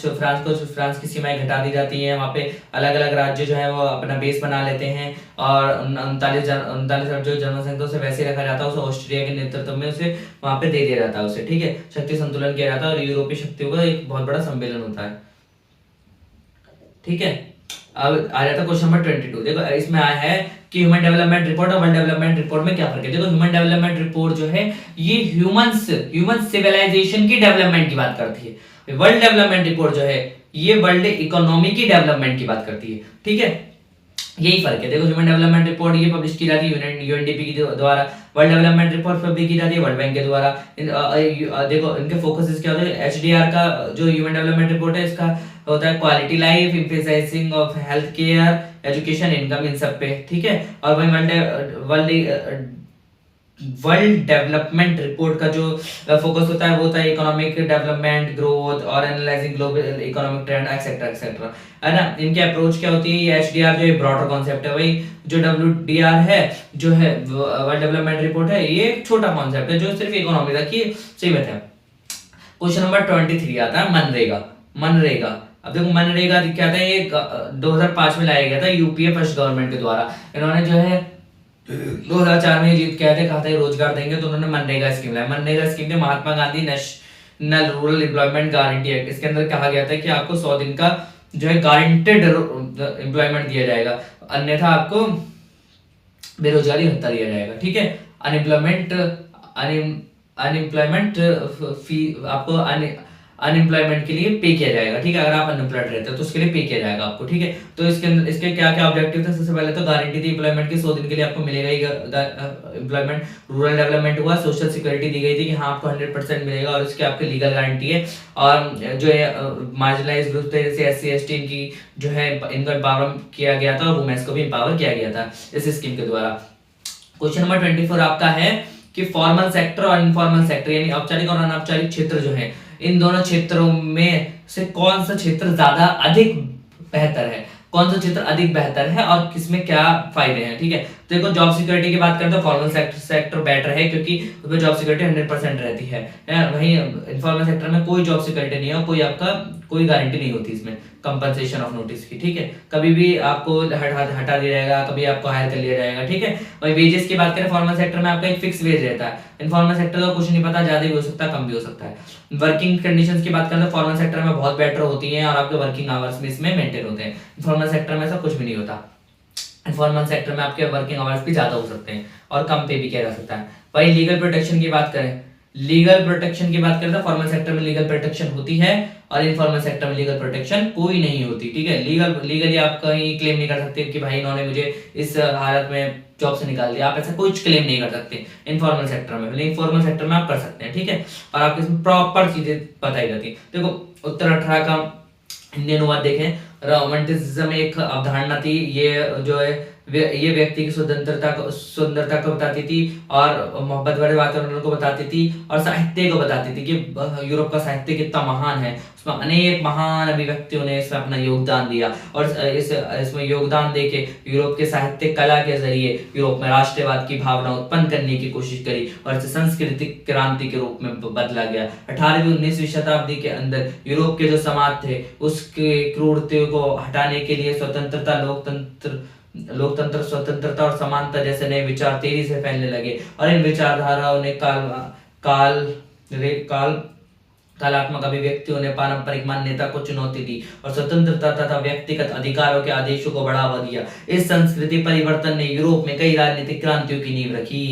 फ्रांस की सीमाएं घटा दी जाती हैं, वहाँ पे अलग अलग राज्य जो है वो अपना बेस बना लेते हैं, और 39 जो जनसंघ उसे वैसे रखा जाता है, उसे ऑस्ट्रिया के नेतृत्व में उसे वहाँ पे दे दिया जाता है उसे, ठीक है। शक्ति संतुलन किया जाता है, और यूरोपीय शक्तियों का एक बहुत बड़ा सम्मेलन होता है, ठीक है। अब आ जाता है क्वेश्चन नंबर 22। देखो इसमें आया है कि ह्यूमन डेवलपमेंट रिपोर्ट और वर्ल्ड डेवलपमेंट रिपोर्ट में क्या फर्क है। देखो ह्यूमन डेवलपमेंट रिपोर्ट जो है ये ह्यूमन सिविलाइजेशन की डेवलपमेंट की बात करती है, वर्ल्ड डेवलपमेंट रिपोर्ट जो है ये वर्ल्ड इकोनॉमी की डेवलपमेंट की बात करती है, ठीक है। यही फर्क है। देखो ह्यूमन डेवलपमेंट रिपोर्ट ये पब्लिश की जाती है यूएनडीपी के द्वारा, वर्ल्ड डेवलपमेंट रिपोर्ट पब्लिश की जाती है वर्ल्ड बैंक के द्वारा। देखो इनके फोकसेस क्या होते हैं, एचडीआर का जो ह्यूमन डेवलपमेंट रिपोर्ट है इसका होता है quality life, emphasizing of health care, education, income, इन सब पे, ठीक है। और वही वर्ल्ड डेवलपमेंट रिपोर्ट का जो फोकस होता है वो होता है इकोनॉमिक डेवलपमेंट, ग्रोथ और analysing global economic trend etcetera etcetera, है ना। इनकी अप्रोच क्या होती है, एचडीआर जो ब्रॉडर कॉन्सेप्ट है, वही जो डब्ल्यूडीआर है जो है वर्ल्ड डेवलपमेंट रिपोर्ट है, ये एक छोटा कॉन्सेप्ट है जो सिर्फ इकोनॉमी तक ही सीमित है। क्वेश्चन नंबर 23 आता है मनरेगा। अब देखो मनरेगा क्या था, ये 2005 में लाया गया था यूपीए फर्स्ट गवर्नमेंट के द्वारा। इन्होंने जो है 2004 में जीत के आए थे, कहा था रोजगार देंगे, तो उन्होंने मनरेगा स्कीम लाया। मनरेगा स्कीम थे Mahatma Gandhi national rural employment guarantee act. इसके अंदर कहा गया था कि आपको 100 दिन का जो है गारंटेड एम्प्लॉयमेंट दिया जाएगा, अन्यथा आपको बेरोजगारी भत्ता दिया जाएगा, ठीक है। अनएम्प्लॉयमेंट फी आपको अनएम्प्लॉयमेंट के लिए पे किया जाएगा, ठीक है। अगर आप अनएम्प्लॉयड रहते हो तो उसके लिए पे किया जाएगा आपको, ठीक है। तो इसके अंदर इसके क्या क्या ऑब्जेक्टिव थे, सबसे पहले तो गारंटी थी एम्प्लॉयमेंट की, 100 दिन के लिए आपको मिलेगा ही एम्प्लॉयमेंट। रूरल डेवलपमेंट हुआ, सोशल सिक्योरिटी दी गई थी कि हाँ आपको 100% मिलेगा, और इसकी आपकी लीगल गारंटी है। और जो है मार्जिनलाइज ग्रुप थे जैसे SC ST इनकी जो है इनको एम्पावर किया गया था, और वुमेन्स को भी एम्पावर किया गया था इस स्कीम के द्वारा। क्वेश्चन नंबर 24 आपका है कि फॉर्मल सेक्टर और इनफॉर्मल सेक्टर यानी औपचारिक और अनौपचारिक क्षेत्र जो है, इन दोनों क्षेत्रों में से कौन सा क्षेत्र ज्यादा अधिक बेहतर है। कौन सा क्षेत्र अधिक बेहतर है और किसमें क्या फायदे हैं। ठीक है, तो देखो जॉब सिक्योरिटी की बात करें तो फॉर्मल सेक्टर बेटर है क्योंकि उसमें जॉब सिक्योरिटी 100% रहती है। वहीं इनफॉर्मल सेक्टर में कोई जॉब सिक्योरिटी नहीं है, कोई आपका कोई गारंटी नहीं होती इसमें कंपनसेशन ऑफ नोटिस की। ठीक है, कभी भी आपको हटा दिया जाएगा, कभी आपको हायर कर लिया जाएगा। ठीक है, वही वेजेस की बात करें फॉर्मल सेक्टर में आपका एक फिक्स वेज रहता है, इनफॉर्मल सेक्टर का कुछ नहीं पता, ज्यादा भी हो सकता है कम भी हो सकता है। वर्किंग कंडीशंस की बात करें तो फॉर्मल सेक्टर में बहुत बेटर होती है और आपके वर्किंग आवर्स भी इसमें मेंटेन होते हैं। इनफॉर्मल सेक्टर में ऐसा कुछ भी नहीं होता, इनफॉर्मल सेक्टर में आपके वर्किंग आवर्स भी ज्यादा हो सकते हैं और कम पे भी किया जा सकता है। वही लीगल प्रोटेक्शन की बात करें, लीगल प्रोटेक्शन की बात करें तो फॉर्मल सेक्टर में लीगल प्रोटेक्शन होती है और इनफॉर्मल सेक्टर में लीगल प्रोटेक्शन कोई नहीं होती। ठीक है, लीगली आप कहीं क्लेम नहीं कर सकते कि भाई इन्होंने मुझे इस हालत में जॉब से निकाल दिया, आप ऐसा कुछ क्लेम नहीं कर सकते इनफॉर्मल सेक्टर में, लेकिन फॉर्मल सेक्टर में आप कर सकते हैं। ठीक है, और आपको इसमें प्रॉपर चीजें बताई जाती है। देखो उत्तर 18 का हिंदी अनुवाद देखें, रोमांटिसिज्म एक अवधारणा थी, ये जो है ये व्यक्ति की सुंदरता को बताती थी और मोहब्बत भरे वातावरण को बताती थी और साहित्य को बताती थी कि यूरोप का साहित्य कितना महान है, उसमें अनेक महान अभिव्यक्तियों ने इसमें अपना योगदान दिया और इसमें योगदान देके यूरोप के साहित्य कला के जरिए यूरोप में राष्ट्रवाद की भावना उत्पन्न करने की कोशिश करी और इसे सांस्कृतिक क्रांति के रूप में बदला गया। 18वीं 19वीं शताब्दी के अंदर यूरोप के जो समाज थे उसके क्रूरता को हटाने के लिए लोकतंत्र स्वतंत्रता और समानता जैसे नए विचार तेजी से फैलने लगे और इन विचारधाराओं ने कालात्मक अभिव्यक्तियों ने पारंपरिक मान्यता को चुनौती दी और स्वतंत्रता तथा व्यक्तिगत अधिकारों के आदेशों को बढ़ावा दिया। इस संस्कृति परिवर्तन ने यूरोप में कई राजनीतिक क्रांतियों की नींव रखी।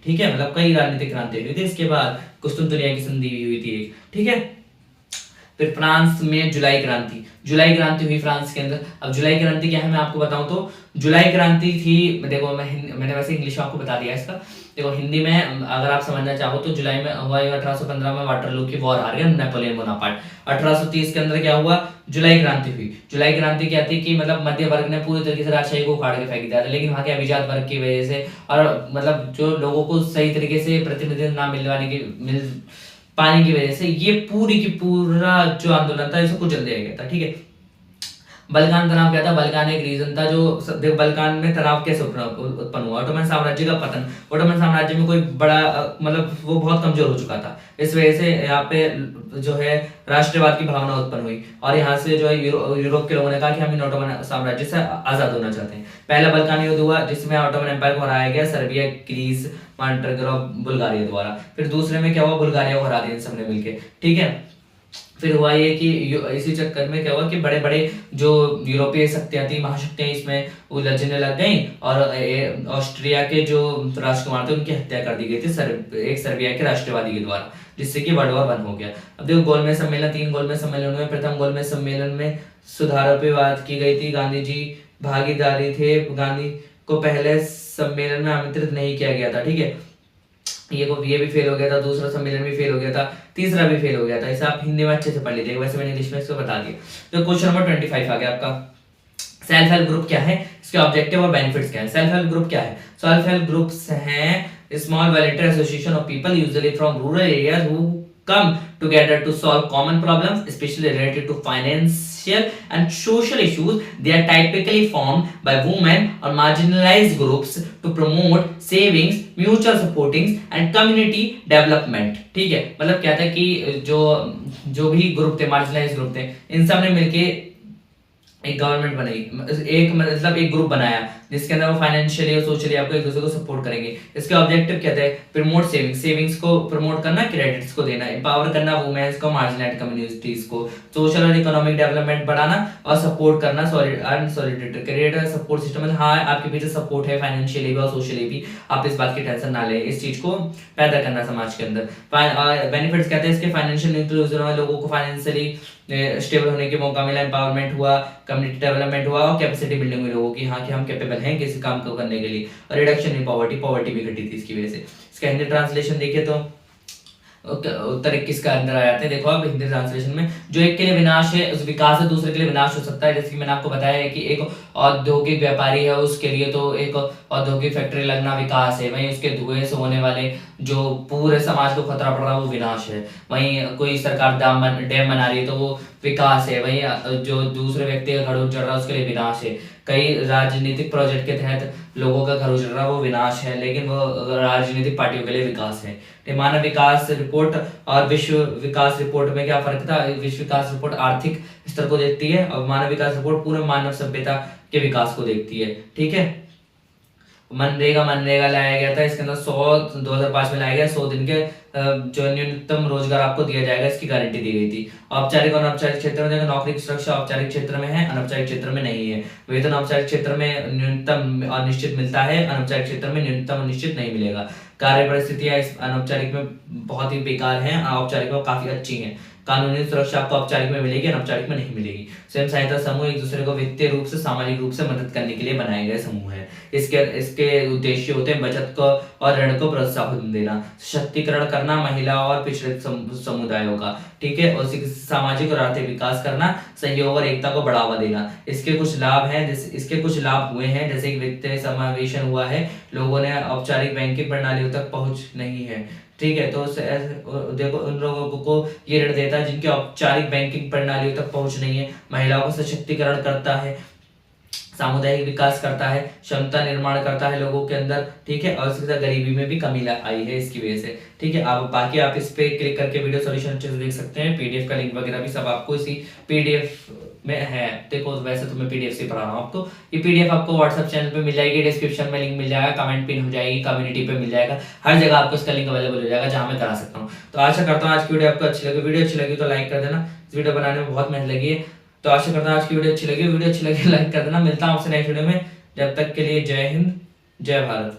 ठीक है, मतलब कई राजनीतिक क्रांतियां हुई थी। इसके बाद कुस्तुनतुनिया की संधि भी हुई थी एक। ठीक है, फिर फ्रांस में जुलाई क्रांति हुई फ्रांस के अंदर। अब जुलाई क्रांति क्या है मैं आपको बताऊं तो जुलाई क्रांति थी, देखो मैंने वैसे इंग्लिश में आपको बता दिया इसका, देखो हिंदी में अगर आप समझना चाहो तो जुलाई में हुआ 1815 में वाटरलू की वॉर हार गया नेपोलियन बोनापार्ट। 1830 के अंदर क्या हुआ, जुलाई क्रांति हुई। जुलाई क्रांति क्या थी कि मतलब मध्य वर्ग ने पूरी तरीके से राजशाही को उखाड़ के फेंक दिया था, लेकिन वहां के अभिजात वर्ग की वजह से और मतलब जो लोगों को सही तरीके से प्रतिनिधित्व ना मिल पाने की वजह से ये पूरी की पूरा जो आंदोलन था इसे कुचल दिया गया था। ठीक है, बल्कान तनाव क्या था, बल्कान एक रीजन था जो बल्कान में तनाव कैसे उत्पन्न हुआ, ऑटोमन साम्राज्य का पतन। ऑटोमन साम्राज्य में कोई बड़ा मतलब वो बहुत कमजोर हो चुका था, इस वजह से यहाँ पे जो है राष्ट्रवाद की भावना उत्पन्न हुई और यहाँ से जो है यूरोप के लोगों ने कहा कि हम इन ऑटोमन साम्राज्य से आजाद होना चाहते हैं। पहला बल्कान युद्ध हुआ जिसमें ऑटोमन एम्पायर को हराया गया सर्बिया, ग्रीस, मॉन्टेनेग्रो, बुल्गारिया द्वारा। फिर दूसरे में क्या हुआ, बुल्गारिया को हरा दिया इन सबने मिलके। ठीक है, फिर हुआ ये कि इसी चक्कर में क्या हुआ कि बड़े बड़े जो यूरोपीय शक्तियां थी, महाशक्तियां इसमें उलझने लग गई और ऑस्ट्रिया के जो राजकुमार थे उनकी हत्या कर दी गई थी एक सर्बिया के राष्ट्रवादी के द्वारा, जिससे कि वर्ल्ड वॉर 1 हो गया। अब देखो गोलमेज सम्मेलन, 3 गोलमेज सम्मेलन हुए। प्रथम गोलमेज सम्मेलन में सुधारों पे बात की गई थी, गांधी जी भागीदारी थे, गांधी को पहले सम्मेलन में आमंत्रित नहीं किया गया था। ठीक है, ये भी फेल हो गया था, दूसरा सम्मेलन भी फेल हो गया था, तीसरा भी फेल हो गया था। इसे आप हिंदी में अच्छे से पढ़ लीजिएगा, वैसे मैंने इंग्लिश में इसको बता दिया। तो क्वेश्चन नंबर 25 आ गया आपका, सेल्फ हेल्प ग्रुप क्या है, इसके ऑब्जेक्टिव और बेनिफिट्स क्या है। सेल्फ हेल्प ग्रुप क्या है, सेल्फ हेल्प ग्रुप्स हैं small volunteer association of people usually from rural areas who come together to solve common problems especially related to financial and social issues. They are typically formed by women or marginalized groups to promote savings, mutual supporting and community development. ठीक है, मतलब क्या था कि जो भी group थे, marginalise group थे, इन सब ने मिलके एक गवर्नमेंट बनाई, एक ग्रुप बनाया जिसके अंदर वो फाइनेंशियली और सोशली आपको एक दूसरे को सपोर्ट करेंगे। इसके ऑब्जेक्टिव क्या थे, प्रमोट सेविंग्स को प्रमोट करना, क्रेडिट्स को देना, एम्पावर करना वुमेन्स को, मार्जिनलाइज्ड कम्युनिटीज को, सोशल और इकोनॉमिक डेवलपमेंट बढ़ाना और सपोर्ट करना, सॉलिडेरिटी क्रिएट सपोर्ट सिस्टम। हाँ, आपके पीछे सपोर्ट है फाइनेंशियली भी और सोशली भी, आप इस बात की टेंशन ना लें, इस चीज को पैदा करना समाज के अंदर। बेनिफिट्स कहते हैं इसके, फाइनेंशियल इंक्लूजन में लोगों को फाइनेंशियली स्टेबल होने के मौका मिला, एम्पावरमेंट हुआ, कम्युनिटी डेवलपमेंट हुआ और कैपेसिटी बिल्डिंग हुई लोगों की, हाँ कि हम कैपेबल हैं किसी काम को करने के लिए, और रिडक्शन इन पॉवर्टी भी घटी थी इसकी वजह से। इसका हिंदी ट्रांसलेशन देखिए तो उत्तर 21 का अंदर आ जाते हैं। देखो आप हिंदी ट्रांसलेशन में, जो एक के लिए विनाश है उस विकास है, दूसरे के लिए विनाश हो सकता है। जैसे कि मैंने आपको बताया है कि एक औद्योगिक व्यापारी है, उसके लिए तो एक औद्योगिक फैक्ट्री लगना विकास है। वहीं उसके धुएं से होने वाले जो पूरे समाज को खतरा पड़ रहा है वो विनाश है। वहीं कोई सरकार डैम बना रही है तो वो विकास है। वहीं जो दूसरे व्यक्ति का घर उजड़ रहा है उसके लिए विनाश है। कई राजनीतिक प्रोजेक्ट के तहत लोगों का घर उजड़ रहा है वो विनाश है, लेकिन वो राजनीतिक पार्टियों के लिए विकास है। तो मानव विकास रिपोर्ट और विश्व विकास रिपोर्ट में क्या फर्क था? विश्व विकास रिपोर्ट आर्थिक स्तर को देखती है और मानव विकास रिपोर्ट पूरे मानव सभ्यता के विकास को देखती है। ठीक है। मनरेगा लाया गया था, इसके अंदर 2005 में लाया गया, 100 दिन के जो न्यूनतम रोजगार आपको दिया जाएगा इसकी गारंटी दी गई थी। औपचारिक और अनौपचारिक क्षेत्र में देखो, नौकरी की सुरक्षा औपचारिक क्षेत्र में है, अनौपचारिक क्षेत्र में नहीं है। वेतन औपचारिक क्षेत्र में न्यूनतम और निश्चित मिलता है, अनौपचारिक क्षेत्र में न्यूनतम और निश्चित नहीं मिलेगा। कार्य परिस्थितियां इस अनौपचारिक में बहुत ही बेकार हैं, औपचारिक में काफी अच्छी हैं। कानूनी सुरक्षा आपको औपचारिक में मिलेगी, अनौपचारिक में नहीं मिलेगी। स्वयं सहायता समूह एक दूसरे को वित्तीय रूप से, सामाजिक रूप से मदद करने के लिए बनाए गए समूह है। इसके उद्देश्य होते हैं बचत को और ऋण को प्रोत्साहन देना, सशक्तिकरण करना महिला और पिछड़े समुदायों का, ठीक है, और सामाजिक और आर्थिक विकास करना, सहयोग और एकता को बढ़ावा देना। इसके कुछ लाभ हैं, जैसे इसके कुछ लाभ हुए हैं, जैसे वित्तीय समावेशन हुआ है, लोगों ने औपचारिक बैंकिंग प्रणालियों तक पहुंच नहीं है। ठीक है, तो देखो उन लोगों को ये ऋण देता है जिनकी औपचारिक बैंकिंग प्रणालियों तक पहुंच नहीं है, महिलाओं का सशक्तिकरण करता है, सामुदायिक विकास करता है, क्षमता निर्माण करता है लोगों के अंदर। ठीक है, और इसके साथ गरीबी में भी कमी आई है इसकी वजह से। ठीक है, आप बाकी आप इस पे क्लिक करके वीडियो सॉल्यूशन अच्छे से देख सकते हैं। पीडीएफ का लिंक वगैरह भी सब आपको इसी पीडीएफ में है। देखो वैसे तो मैं पीडीएफ से पढ़ा रहा हूँ आपको, ये पीडीएफ आपको व्हाट्सएप चैनल पे मिल जाएगी, डिस्क्रिप्शन में लिंक मिल जाएगा, कमेंट पिन हो जाएगी, कम्युनिटी पे मिल जाएगा, हर जगह आपको इसका लिंक अवेलेबल हो जाएगा जहाँ मैं करा सकता हूँ। तो आशा करता हूँ आज की वीडियो आपको अच्छी लगी। वीडियो अच्छी लगी तो लाइक कर देना, इस वीडियो बनाने में बहुत मेहनत लगी है। तो आशा करता हूँ आज की वीडियो अच्छी लगी लाइक कर देना। मिलता हूँ आपसे नेक्स्ट वीडियो में, जब तक के लिए जय हिंद, जय भारत।